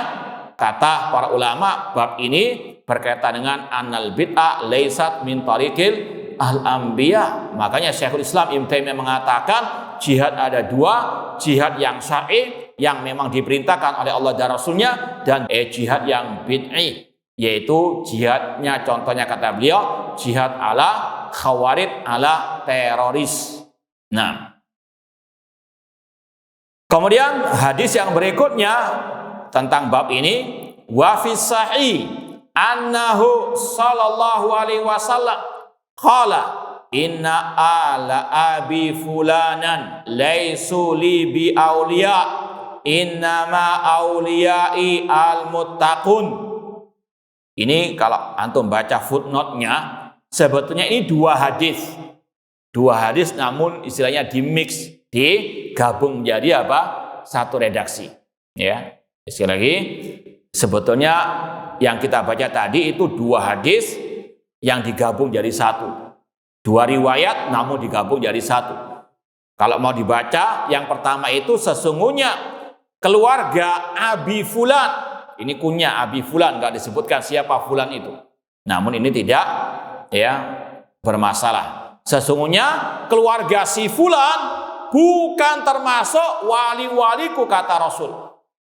kata para ulama bab ini berkaitan dengan annal bid'ah laisat min tariqil al-anbiya. Makanya Syekhul Islam Ibnu Taimiyah mengatakan jihad ada 2, jihad yang syar'i yang memang diperintahkan oleh Allah dan Rasulnya, dan jihad yang bid'i, yaitu jihadnya contohnya kata beliau jihad ala Khawarij, ala teroris. Nah, kemudian hadis yang berikutnya tentang bab ini, wa fi sahih annahu sallallahu alaihi wasallam qala inna ala abi fulanan laisu li bi auliya innama auliyai al muttaqun. Ini kalau antum baca footnote-nya, sebetulnya ini 2 hadis. 2 hadis namun istilahnya dimix, digabung menjadi apa? Satu redaksi. Ya. Sekali lagi, sebetulnya yang kita baca tadi itu 2 hadis yang digabung jadi 1. 2 riwayat namun digabung jadi 1. Kalau mau dibaca, yang pertama itu sesungguhnya keluarga Abi Fulan. Ini kunya Abi Fulan, nggak disebutkan siapa Fulan itu. Namun ini tidak bermasalah. Sesungguhnya keluarga si Fulan bukan termasuk wali-waliku kata Rasul.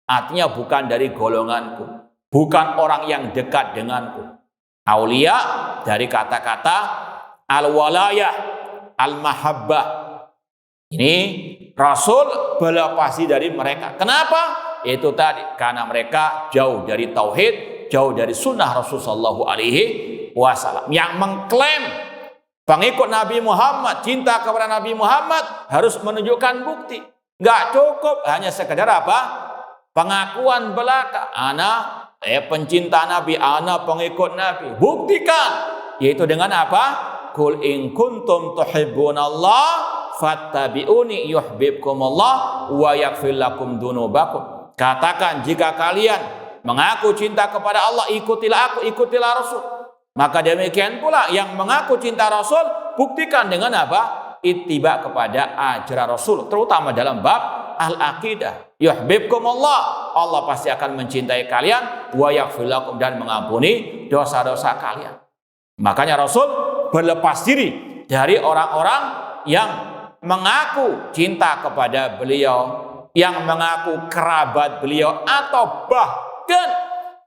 Artinya bukan dari golonganku, bukan orang yang dekat denganku. Aulia dari kata-kata al-walayah, al-mahabbah, Ini Rasul berlepas diri dari mereka. Kenapa? Itu tadi, karena mereka jauh dari tauhid, jauh dari sunnah Rasulullah SAW. Yang mengklaim pengikut Nabi Muhammad, cinta kepada Nabi Muhammad, harus menunjukkan bukti. Nggak cukup hanya sekedar apa? Pengakuan belaka. Ana pencinta Nabi, ana pengikut Nabi. Buktikan, yaitu dengan apa? Qul in kuntum tuhibbunallah fattabi'uni yuhibbukumullah wa yaghfir lakum dzunubakum. Katakan, jika kalian mengaku cinta kepada Allah, ikutilah aku, ikutilah Rasul. Maka demikian pula yang mengaku cinta Rasul, buktikan dengan apa? Ittiba kepada ajaran Rasul, terutama dalam bab al-aqidah. Yuhibbukumullah, Allah pasti akan mencintai kalian, wa yaghfir lakum, dan mengampuni dosa-dosa kalian. Makanya Rasul berlepas diri dari orang-orang yang mengaku cinta kepada beliau, yang mengaku kerabat beliau, atau bahkan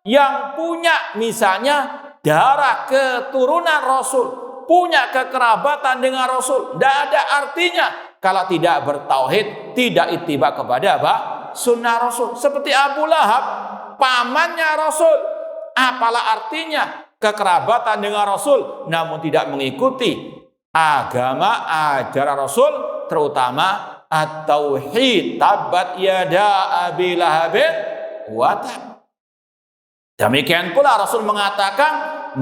yang punya misalnya darah keturunan Rasul, punya kekerabatan dengan Rasul. Tidak ada artinya kalau tidak bertauhid, tidak ittiba kepada apa? Sunnah Rasul. Seperti Abu Lahab, pamannya Rasul. Apalah artinya kekerabatan dengan Rasul namun tidak mengikuti agama ajaran Rasul, terutama at-tauhid. Tabbat yada abi lahabin wa tab. Demikian pula Rasul mengatakan,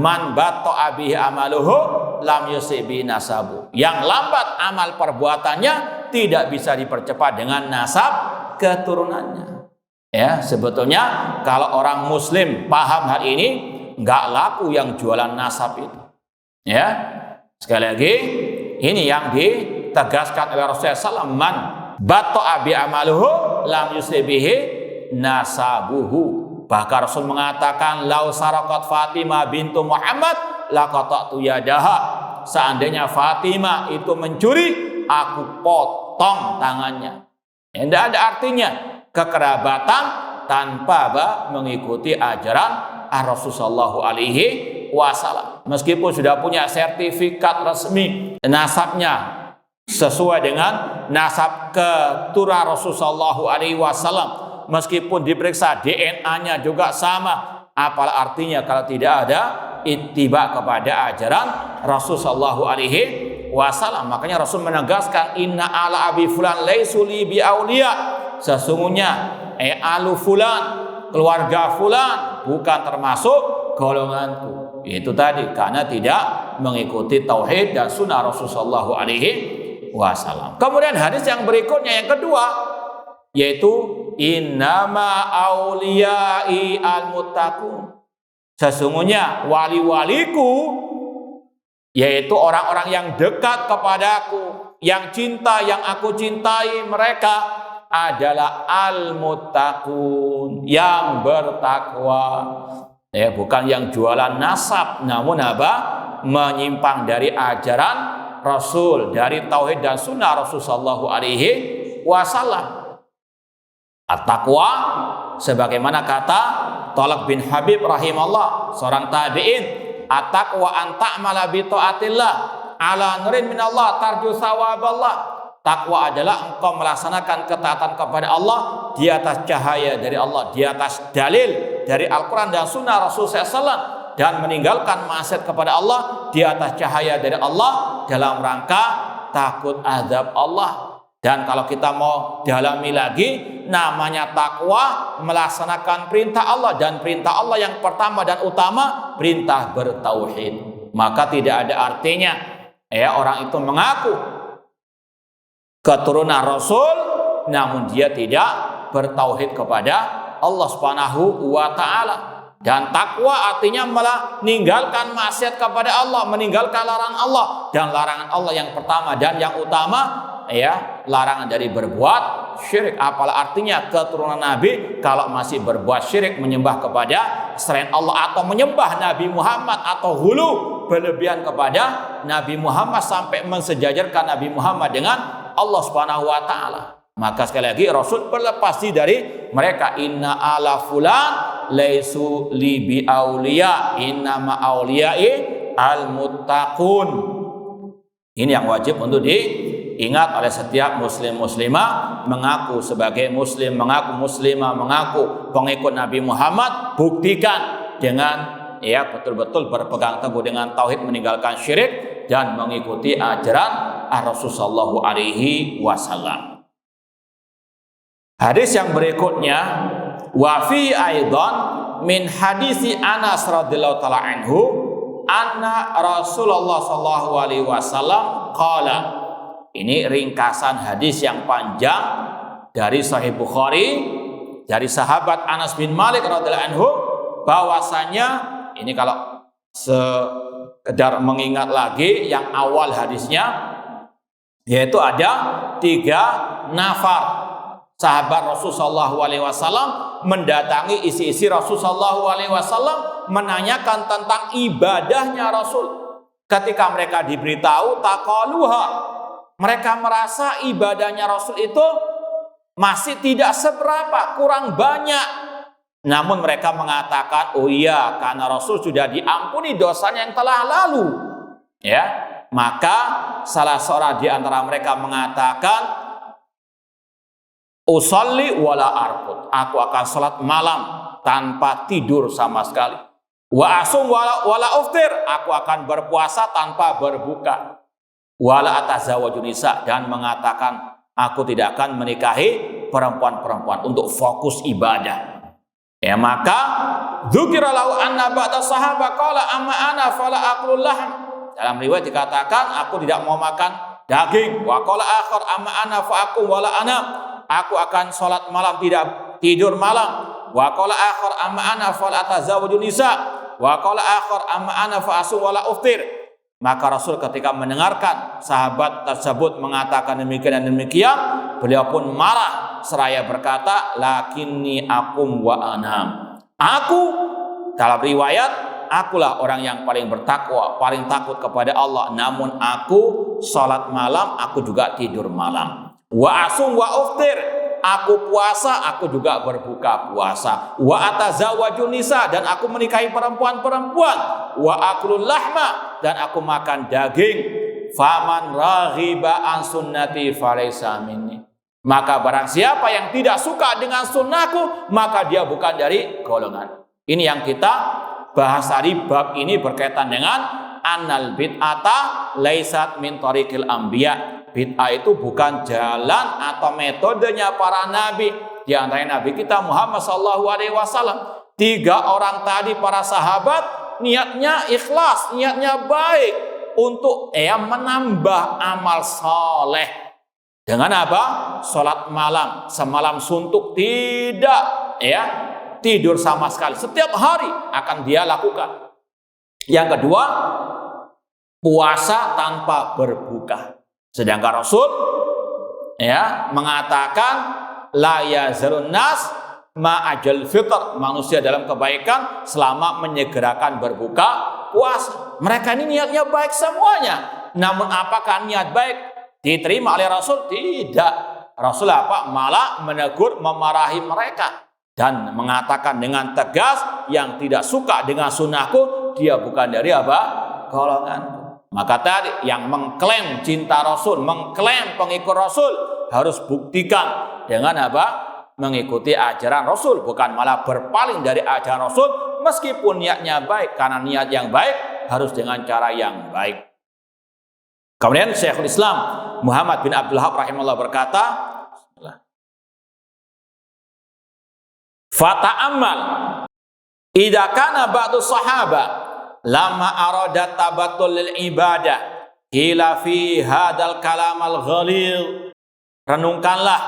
man batta abihi amaluhu lam yusibi nasabu. Yang lambat amal perbuatannya tidak bisa dipercepat dengan nasab keturunannya. Ya, sebetulnya kalau orang muslim paham hal ini, nggak laku yang jualan nasab itu. Ya, sekali lagi, ini yang ditegaskan oleh Rasulullah SAW. Man batta abi amaluhu lam yusibihi nasabuhu. Bahkan Rasul mengatakan, lau sarakat Fatimah bintu Muhammad laqata'tu yadaha. Seandainya Fatimah itu mencuri, aku potong tangannya. Tidak ada artinya kekerabatan tanpa mengikuti ajaran Rasulullah SAW. Meskipun sudah punya sertifikat resmi nasabnya sesuai dengan nasab keturunan Rasulullah SAW, meskipun diperiksa DNA-nya juga sama, apalah artinya kalau tidak ada ittiba kepada ajaran Rasulullah SAW. Makanya Rasul menegaskan, inna ala abi fulan laisu li bi auliya. Sesungguhnya alu fulan, keluarga fulan, bukan termasuk golonganku. Itu tadi, karena tidak mengikuti tauhid dan sunnah Rasulullah SAW. Kemudian hadis yang berikutnya, yang kedua, yaitu innama auliyai al-muttaqun. Sesungguhnya wali-waliku, yaitu orang-orang yang dekat kepadaku, yang cinta, yang aku cintai mereka, adalah al-muttaqun, yang bertakwa. Ya, bukan yang jualan nasab, namun apa? Menyimpang dari ajaran Rasul, dari tauhid dan sunnah Rasulullah SAW. At-taqwa, sebagaimana kata Talaq bin Habib rahimahullah, seorang tabi'in, at-taqwa an ta'mala bi ta'atillah ala nurin minallah tarju sawaballah. Takwa adalah engkau melaksanakan ketaatan kepada Allah di atas cahaya dari Allah, di atas dalil dari Al-Quran dan sunnah Rasul SAW, dan meninggalkan maksiat kepada Allah di atas cahaya dari Allah dalam rangka takut azab Allah. Dan kalau kita mau dalami lagi, namanya takwa melaksanakan perintah Allah, dan perintah Allah yang pertama dan utama perintah bertauhid. Maka tidak ada artinya orang itu mengaku keturunan Rasul namun dia tidak bertauhid kepada Allah Subhanahu wa taala. Dan takwa artinya meninggalkan maksiat kepada Allah, meninggalkan larangan Allah, dan larangan Allah yang pertama dan yang utama larangan dari berbuat syirik. Apalah artinya keturunan Nabi kalau masih berbuat syirik, menyembah kepada selain Allah, atau menyembah Nabi Muhammad, atau hulu berlebihan kepada Nabi Muhammad sampai mensejajarkan Nabi Muhammad dengan Allah Subhanahu wa taala. Maka sekali lagi Rasul berlepas diri dari mereka. Inna ala fulan laisu li bi auliya, inna ma auliyai al muttaqun. Ini yang wajib untuk diingat oleh setiap muslim muslimah, mengaku sebagai muslim, mengaku muslimah, mengaku pengikut Nabi Muhammad, buktikan dengan betul-betul berpegang teguh dengan tauhid, meninggalkan syirik dan mengikuti ajaran Rasulullah sallallahu alaihi wasallam. Hadis yang berikutnya, wa fi aidan min hadisi Anas radhiyallahu taala anhu anna Rasulullah sallallahu alaihi wasallam qala. Ini ringkasan hadis yang panjang dari Sahih Bukhari dari sahabat Anas bin Malik radhiyallahu anhu, bahwasanya ini kalau sekedar mengingat lagi yang awal hadisnya, yaitu ada 3 nafar sahabat Rasulullah SAW mendatangi isi Rasulullah SAW menanyakan tentang ibadahnya Rasul. Ketika mereka diberitahu taqaluha, mereka merasa ibadahnya Rasul itu masih tidak seberapa, kurang banyak. Namun mereka mengatakan, oh iya, karena Rasul sudah diampuni dosanya yang telah lalu. Ya, maka salah seorang di antara mereka mengatakan, usolli wala arqud, aku akan salat malam tanpa tidur sama sekali. Wa asum wala uftir, aku akan berpuasa tanpa berbuka. Wala atazawwaju nisa, dan mengatakan aku tidak akan menikahi perempuan-perempuan untuk fokus ibadah. Ya, maka dzukira lahu anna ba'da sahaba qala amma ana fala aqul lahm. Dalam riwayat dikatakan aku tidak mau makan daging. Wa qala akhar amma ana fa aqum wala anam, aku akan salat malam tidak tidur malam. Wa qala akhar amma ana fala atazawwaju nisa. Wa qala akhar amma ana fa asum wala uftir. Maka Rasul ketika mendengarkan sahabat tersebut mengatakan demikian dan demikian, beliau pun marah seraya berkata, lakinni akum wa anam. Aku, dalam riwayat, akulah orang yang paling bertakwa, paling takut kepada Allah. Namun aku salat malam, aku juga tidur malam. Wa asum wa uftir, aku puasa, aku juga berbuka puasa. Wa atazawwaju nisa, dan aku menikahi perempuan-perempuan. Wa aklul lahma, dan aku makan daging. Faman raghiba an sunnati falaysa minni. Maka barang siapa yang tidak suka dengan sunnahku, maka dia bukan dari golongan. Ini yang kita bahas tadi. Bab ini berkaitan dengan annal bid'ata laisat min tariqil anbiya. Bid'ah itu bukan jalan atau metodenya para nabi. Di antaranya nabi kita Muhammad SAW. 3 orang tadi para sahabat niatnya ikhlas, niatnya baik untuk menambah amal soleh. Dengan apa? Salat malam, semalam suntuk, tidak tidur sama sekali. Setiap hari akan dia lakukan. Yang kedua, puasa tanpa berbuka. Sedangkan Rasul mengatakan la yazalun nas ma'ajal fitr, manusia dalam kebaikan selama menyegerakan berbuka puasa. Mereka ini niatnya baik semuanya. Namun apakah niat baik diterima oleh Rasul? Tidak. Rasul malah menegur, memarahi mereka dan mengatakan dengan tegas, yang tidak suka dengan sunnahku, dia bukan dari golonganku. Maka tadi yang mengklaim cinta Rasul, mengklaim pengikut Rasul, harus buktikan dengan mengikuti ajaran Rasul, bukan malah berpaling dari ajaran Rasul meskipun niatnya baik. Karena niat yang baik harus dengan cara yang baik. Kemudian Syekhul Islam Muhammad bin Abdul Wahhab rahimahullah berkata, fata'ammal idza kana ba'du sahaba lama arada tabattul lil ibadah ila fi hadal kalam al ghalil. Renungkanlah,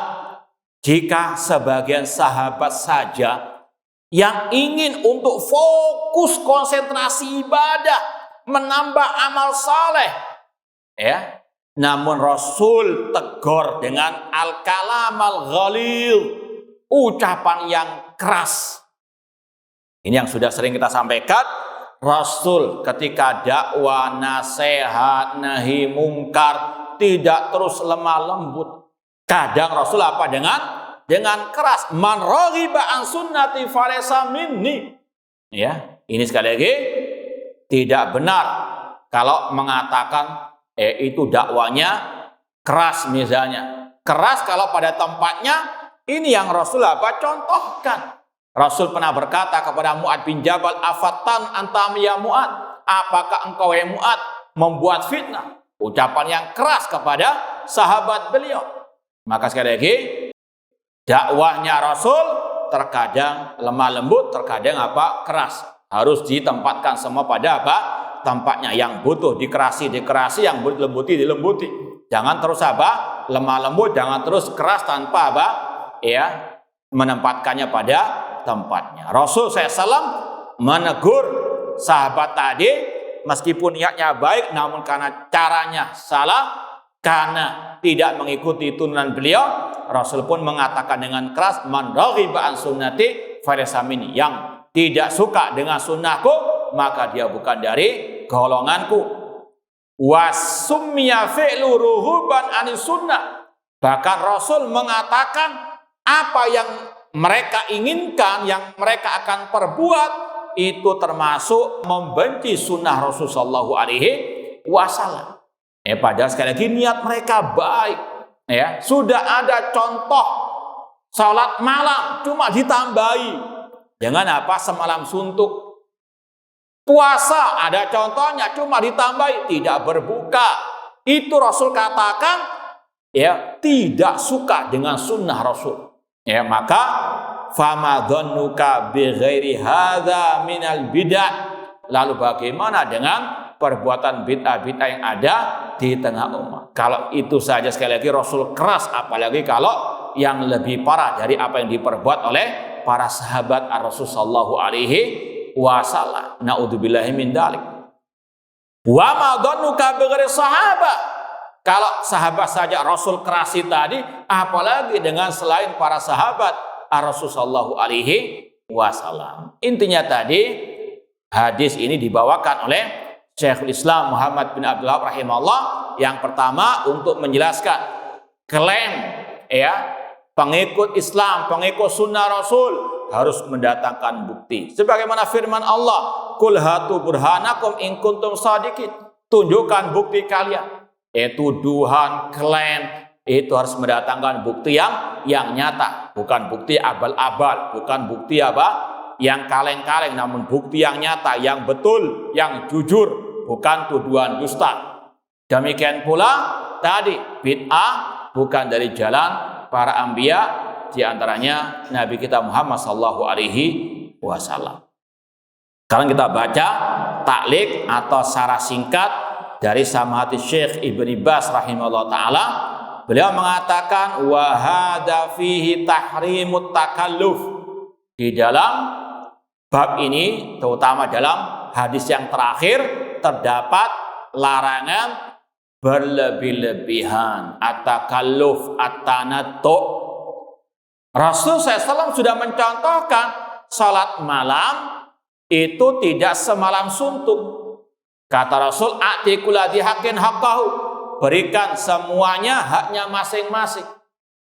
jika sebagian sahabat saja yang ingin untuk fokus konsentrasi ibadah, menambah amal saleh, namun Rasul tegur dengan al-kalam al-ghalil, ucapan yang keras. Ini yang sudah sering kita sampaikan. Rasul ketika dakwah, nasihat, nahi mungkar tidak terus lemah lembut. Kadang Rasul dengan keras. Man raghiba an sunnati falaysa minni. Ini sekali lagi tidak benar kalau mengatakan itu dakwanya keras misalnya. Keras kalau pada tempatnya, ini yang Rasul contohkan. Rasul pernah berkata kepada Mu'ad bin Jabal, "Afatan antam ya Mu'ad? Apakah engkau ya Mu'ad membuat fitnah?" Ucapan yang keras kepada sahabat beliau. Maka sekali lagi, dakwahnya Rasul terkadang lemah lembut, terkadang keras. Harus ditempatkan semua pada tempatnya. Yang butuh dikerasi, yang butuh dilembuti. Jangan terus lemah lembut, jangan terus keras tanpa menempatkannya pada tempatnya. Rasul SAW menegur sahabat tadi, meskipun niatnya baik, namun karena caranya salah, karena tidak mengikuti tuntunan beliau, Rasul pun mengatakan dengan keras, "Man raghiba an sunnati falaysa minni." Yang tidak suka dengan sunnahku, maka dia bukan dari golonganku. Wasummiya fi'lu ruhuban anis sunnah. Bahkan Rasul mengatakan apa yang mereka inginkan, yang mereka akan perbuat, itu termasuk membenci sunnah Rasulullah Shallallahu Alaihi Wasallam. Padahal sekali lagi niat mereka baik. Sudah ada contoh salat malam cuma ditambahi dengan semalam suntuk. Puasa ada contohnya cuma ditambahi, tidak berbuka. Itu Rasul katakan tidak suka dengan sunnah Rasul. Maka fama dhannuka bi ghairi hadza minal bid'ah. Lalu bagaimana dengan perbuatan bid'ah-bid'ah yang ada di tengah umat? Kalau itu saja sekali lagi Rasul keras, apalagi kalau yang lebih parah dari apa yang diperbuat oleh para sahabat Rasul sallallahu alaihi wasallam. Naudzubillahi min dzalik. Wa ma dhannuka bi ghairi sahabat. Kalau sahabat saja Rasul kerasi tadi, apalagi dengan selain para sahabat Rasul sallallahu alaihi wasallam. Intinya tadi hadis ini dibawakan oleh Syekhul Islam Muhammad bin Abdul Wahhab rahimahullah, yang pertama untuk menjelaskan klaim pengikut Islam, pengikut sunnah Rasul harus mendatangkan bukti. Sebagaimana firman Allah, "Qul hatu burhanakum in kuntum shadiqin." Tunjukkan bukti kalian. Tuduhan, klaim itu harus mendatangkan bukti yang nyata, bukan bukti abal-abal, bukan bukti yang kaleng-kaleng, namun bukti yang nyata, yang betul, yang jujur, bukan tuduhan dusta. Demikian pula tadi bid'ah bukan dari jalan para anbiya, di antaranya Nabi kita Muhammad sallallahu alaihi wasallam. Sekarang kita baca taklik atau syarah singkat dari Samahati Syekh Ibnu Baz rahimahullah taala. Beliau mengatakan wa hadza fihi tahrimut takalluf. Di dalam bab ini, terutama dalam hadis yang terakhir, terdapat larangan berlebih-lebihan, at-takalluf, at-tanattu. Rasul SAW sudah mencontohkan salat malam itu tidak semalam suntuk. Kata Rasul, "A'ti kulli haqqin haqqahu." Berikan semuanya haknya masing-masing.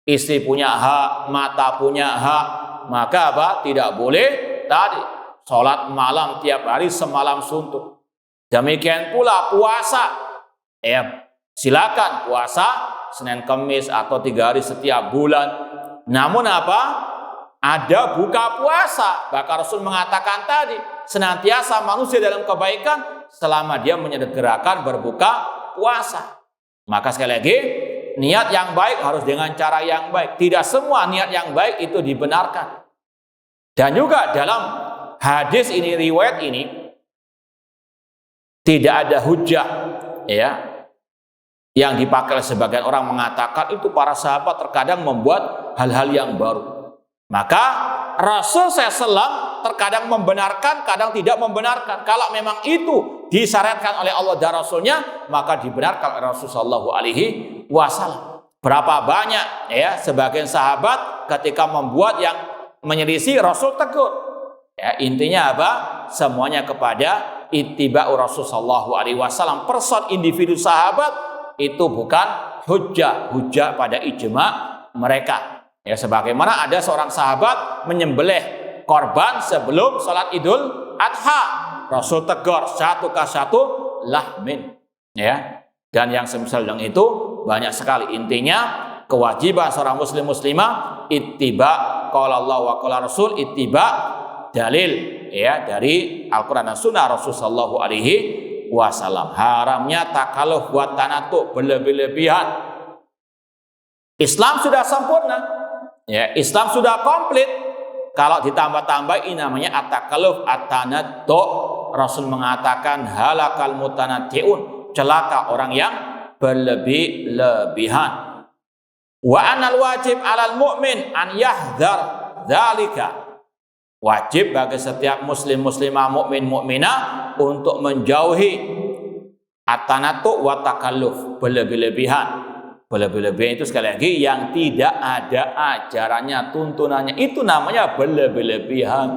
Istri punya hak, mata punya hak, maka tidak boleh tadi salat malam tiap hari semalam suntuk. Demikian pula puasa. Silakan puasa Senin Kamis atau 3 hari setiap bulan. Namun ada buka puasa. Bahkan Rasul mengatakan tadi, senantiasa manusia dalam kebaikan selama dia menyegerakan berbuka puasa. Maka sekali lagi, niat yang baik harus dengan cara yang baik. Tidak semua niat yang baik itu dibenarkan. Dan juga dalam hadis ini, riwayat ini, tidak ada hujah yang dipakai sebagian orang mengatakan itu para sahabat terkadang membuat hal-hal yang baru. Maka Rasul SAW terkadang membenarkan, kadang tidak membenarkan. Kalau memang itu disyariatkan oleh Allah dan Rasulnya, maka dibenarkan oleh Rasulullah Shallallahu Alaihi Wasallam. Berapa banyak sebagian sahabat ketika membuat yang menyelisih, Rasul tegur. Intinya semuanya kepada ittiba'u Rasul Shallallahu Alaihi Wasallam. Person individu sahabat itu bukan hujjah pada ijma mereka. Sebagaimana ada seorang sahabat menyembelih korban sebelum sholat Idul Adha, Rasul tegur satu lahmin. dan yang semisal dengan itu banyak sekali. Intinya kewajiban seorang muslim muslimah ittiba qala Allah wa qala Rasul, ittiba dalil ya dari Al-Qur'an dan Sunnah Rasul sallallahu alaihi wasallam. Haramnya takaluf buat tanatu berlebih-lebihan. Islam sudah sempurna, ya, Islam sudah komplit. Kalau ditambah-tambah ini namanya at-takalluf at-tanattu. Rasul mengatakan halakal mutanatti'un, celaka orang yang berlebih-lebihan. Wa anal wajib 'alal mu'min an yahdhar dzalika. Wajib bagi setiap muslim muslimah mukmin mukminah untuk menjauhi at-tanattu wa takalluf, berlebih-lebihan. Berlebih-lebihan itu sekali lagi yang tidak ada ajarannya, tuntunannya, itu namanya berlebih-lebihan.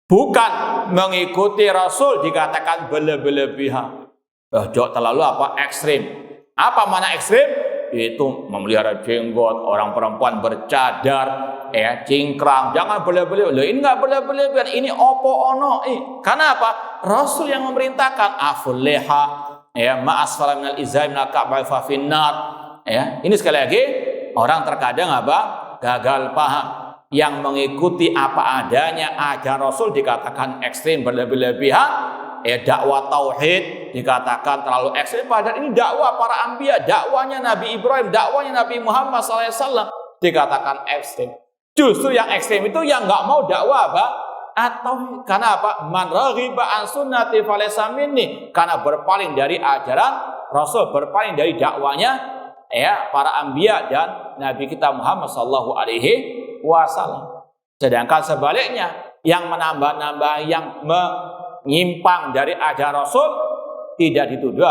Bukan mengikuti Rasul dikatakan berlebih-lebihan. Terlalu ekstrim. Apa mana ekstrim? Itu memelihara jenggot, orang perempuan bercadar, cingkrang, jangan berlebih-lebihan. Loh, ini nggak berlebih-lebihan, ini opo ono. Karena apa? Rasul yang memerintahkan aful leha, ma'asfala minal izai minal ka'bai fa finnar. Ini sekali lagi orang terkadang gagal paham. Yang mengikuti apa adanya ajaran Rasul dikatakan ekstrim, berlebih-lebihan. Dakwah tauhid dikatakan terlalu ekstrim, padahal ini dakwah para anbiya, dakwahnya Nabi Ibrahim, dakwahnya Nabi Muhammad SAW dikatakan ekstrim. Justru yang ekstrim itu yang nggak mau dakwah atau karena apa? Man raghiba an sunnati falaysa minni, karena berpaling dari ajaran Rasul, berpaling dari dakwahnya para anbiya dan Nabi kita Muhammad sallallahu alaihi wasallam. Sedangkan sebaliknya yang menambah-nambah, yang menyimpang dari ajaran Rasul tidak dituduh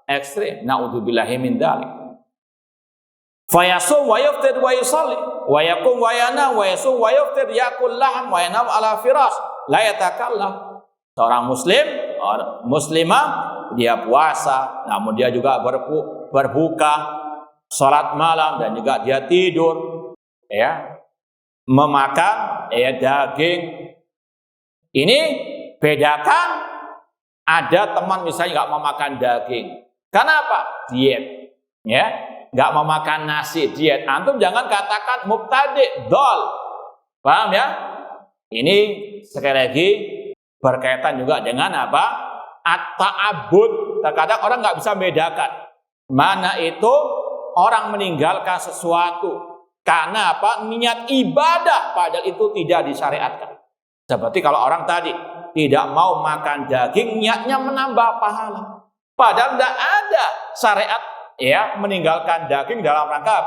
ekstrim. Naudzubillahi min dzalik. Fayasum wa yaftir wa yusalli wa yakum wa yanam wa yasum wa yaftir yakul lahm wa yanam ala firas la yatakallam. Seorang muslim, muslimah, dia puasa, namun dia juga berbuka, sholat malam, dan juga dia tidur, memakan daging. Ini bedakan. Ada teman misalnya nggak mau makan daging, kenapa? Diet, nggak mau makan nasi, diet. Antum jangan katakan mubtadi, dol, paham ya? Ini sekali lagi berkaitan juga dengan at-ta'abbud. Terkadang orang nggak bisa membedakan mana itu orang meninggalkan sesuatu karena niat ibadah, padahal itu tidak disyariatkan. Seperti kalau orang tadi tidak mau makan daging, niatnya menambah pahala, padahal tidak ada syariat meninggalkan daging dalam rangka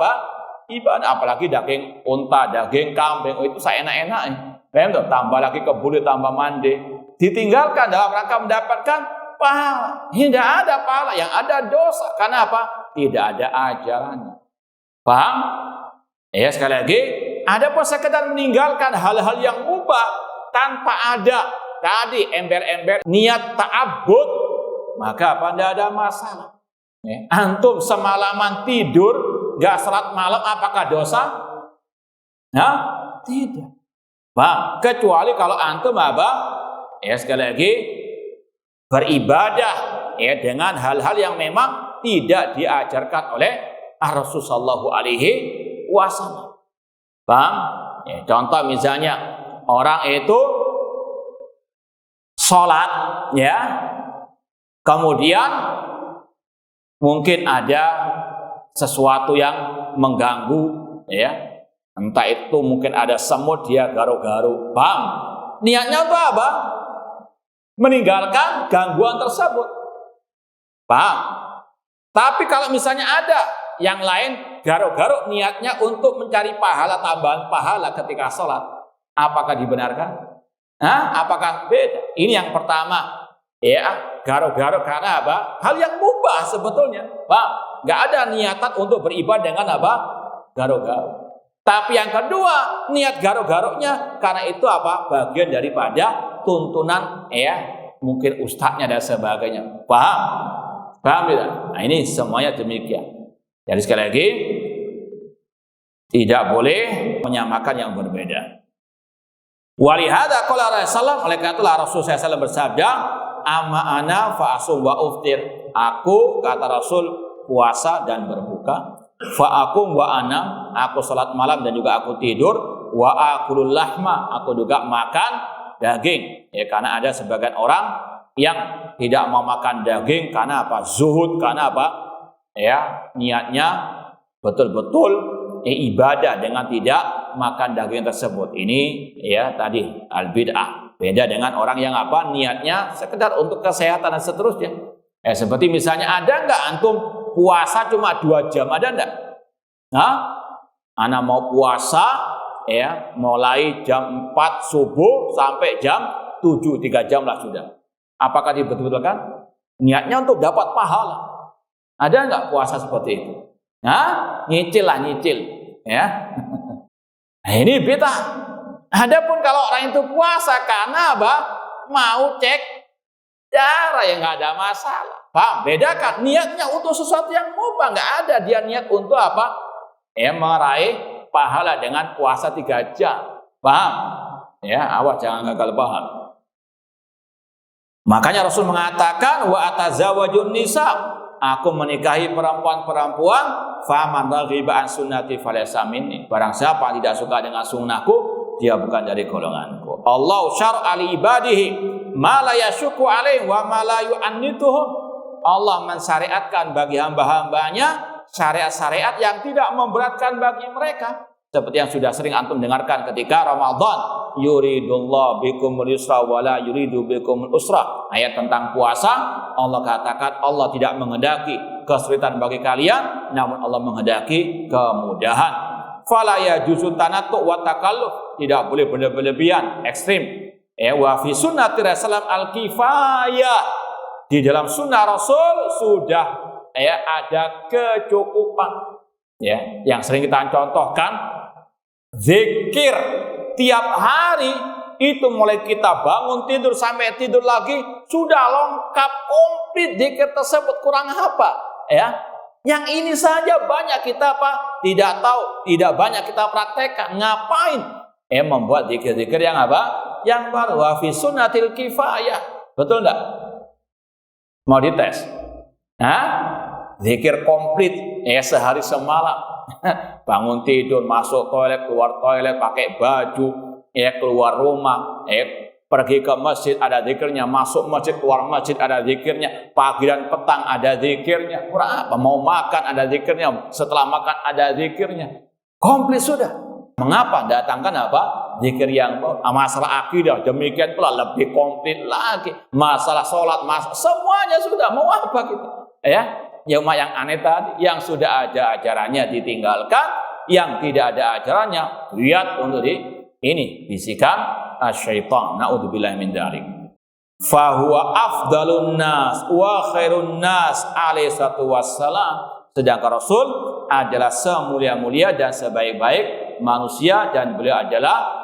ibadah. Apalagi daging unta, daging kambing, itu seenak-enaknya. Tambah lagi kebuli, tambah mandi, ditinggalkan dalam rangka mendapatkan pahala. Tidak ada pahala, yang ada dosa. Karena apa? Tidak ada ajarannya. Paham? Sekali lagi, ada pun sekedar meninggalkan hal-hal yang mubah tanpa ada tadi ember-ember niat ta'abbud, maka tidak ada masalah. Antum semalaman tidur gak salat malam, apakah dosa? Tidak. Kecuali kalau antum sekali lagi beribadah dengan hal-hal yang memang tidak diajarkan oleh Rasulullah sallallahu alaihi wasallam. Paham? Contoh misalnya orang itu sholat, kemudian mungkin ada sesuatu yang mengganggu, entah itu mungkin ada semut, dia garu-garu. Paham? Niatnya itu apa? Meninggalkan gangguan tersebut. Paham? Tapi kalau misalnya ada yang lain garu-garu, niatnya untuk mencari pahala, tambahan pahala ketika sholat, apakah dibenarkan? Apakah beda? Ini yang pertama, garu-garu karena hal yang mubah sebetulnya. Nggak ada niatan untuk beribadah dengan garu-garu. Tapi yang kedua, niat garu-garunya karena itu bagian daripada tuntunan mungkin ustadznya dan sebagainya. Paham tidak? Nah, ini semuanya demikian. Jadi sekali lagi tidak boleh menyamakan yang berbeda. Walihada qala Rasulullah, oleh karena itulah Rasul SAW bersabda, Amma ana fa asum wa uftir. Aku kata Rasul puasa dan berbuka. Fa akum wa anam, aku salat malam dan juga aku tidur. Wa akulul lahma, aku juga makan daging. Ya, karena ada sebagian orang yang tidak mau makan daging karena apa? Zuhud, karena apa? Ya, niatnya betul-betul ibadah dengan tidak makan daging tersebut. Ini ya tadi al-bid'ah. Beda dengan orang yang apa? Niatnya sekedar untuk kesehatan dan seterusnya. Seperti misalnya, ada nggak antum puasa cuma 2 jam, ada enggak? Ana mau puasa ya mulai jam 4 subuh sampai jam 7, 3 jam lah sudah. Apakah dibetul-betulkan? Niatnya untuk dapat pahala. Ada enggak puasa seperti itu? Nyicil lah, nyicil ya. Nah, ini bid'ah. Adapun kalau orang itu puasa karena apa? Mau cek darah, yang nggak ada masalah. Paham? Bedakan niatnya untuk sesuatu yang mubah, nggak ada dia niat untuk apa? Meraih pahala dengan puasa 3 jam. Paham? Ya, awas jangan gagal paham. Makanya Rasul mengatakan wa atazawajun nisa, aku menikahi perempuan-perempuan, faman raghiba an sunnati falaysa minni. Barang siapa tidak suka dengan sunnahku, dia bukan dari golonganku. Allah syar'a li ibadihi ma la yashukku alaihim wa ma la yu'annituhum. Allah mensyariatkan bagi hamba-hambanya syariat-syariat yang tidak memberatkan bagi mereka. Seperti yang sudah sering antum dengarkan ketika Ramadan, yuridullah bikumul yusra wa la yuridu bikumul usra. Ayat tentang puasa, Allah katakan Allah tidak menghendaki kesulitan bagi kalian, namun Allah menghendaki kemudahan. Fala yajuzu tanattu wa takalluf, tidak boleh berlebihan, ekstrim. Wa fi sunnati Rasulullah al-kifayah, di dalam sunnah Rasul sudah ada kecukupan. Ya, yang sering kita contohkan, zikir tiap hari itu mulai kita bangun tidur sampai tidur lagi sudah lengkap komplit zikir tersebut, kurang apa? Ya, yang ini saja banyak kita apa? Tidak tahu, tidak banyak kita praktekkan. Ngapain? Membuat zikir-zikir yang apa? Yang baru. Wa fi sunnatil kifayah. Betul enggak? Mau dites? Zikir komplit sehari semalam. Bangun tidur, masuk toilet, keluar toilet, pakai baju, keluar rumah, pergi ke masjid ada zikirnya, masuk masjid, keluar masjid ada zikirnya, pagi dan petang ada zikirnya. Apa? Mau makan ada zikirnya, setelah makan ada zikirnya. Komplit sudah. Mengapa datangkan apa? Zikir yang masalah akidah demikian pula lebih komplit lagi. Masalah sholat, semuanya sudah. Mau apa kita? Yang aneh tadi, yang sudah ada ajarannya ditinggalkan, yang tidak ada ajarannya lihat untuk ini bisikan syaitan. Naudzubillahi min dzalik. Fa huwa afdalun nas wa khairun nas alaihi salatu wassalam. Sedangkan Rasul adalah semulia-mulia dan sebaik-baik manusia, dan beliau adalah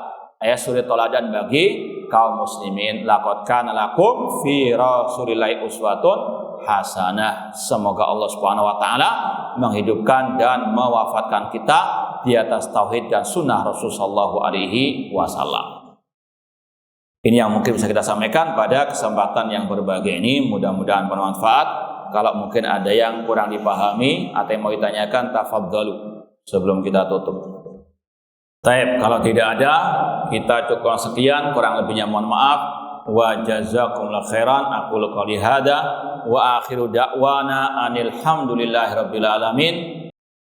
suri teladan bagi kaum muslimin. Laqad kana lakum fi rasulillahi uswatun hasanah. Semoga Allah Subhanahu wa taala menghidupkan dan mewafatkan kita di atas tauhid dan sunnah Rasul sallallahu alaihi wasallam. Ini yang mungkin bisa kita sampaikan pada kesempatan yang berbahagia ini, mudah-mudahan bermanfaat. Kalau mungkin ada yang kurang dipahami atau yang mau ditanyakan, tafadhalu sebelum kita tutup. Taib, kalau tidak ada, kita cukup sekian, kurang lebihnya mohon maaf. Wa jazakumullahu khairan. Aqulu qouli hadza wa akhiru da'wana anil hamdulillahi rabbil alamin.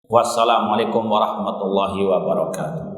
Wassalamualaikum warahmatullahi wabarakatuh.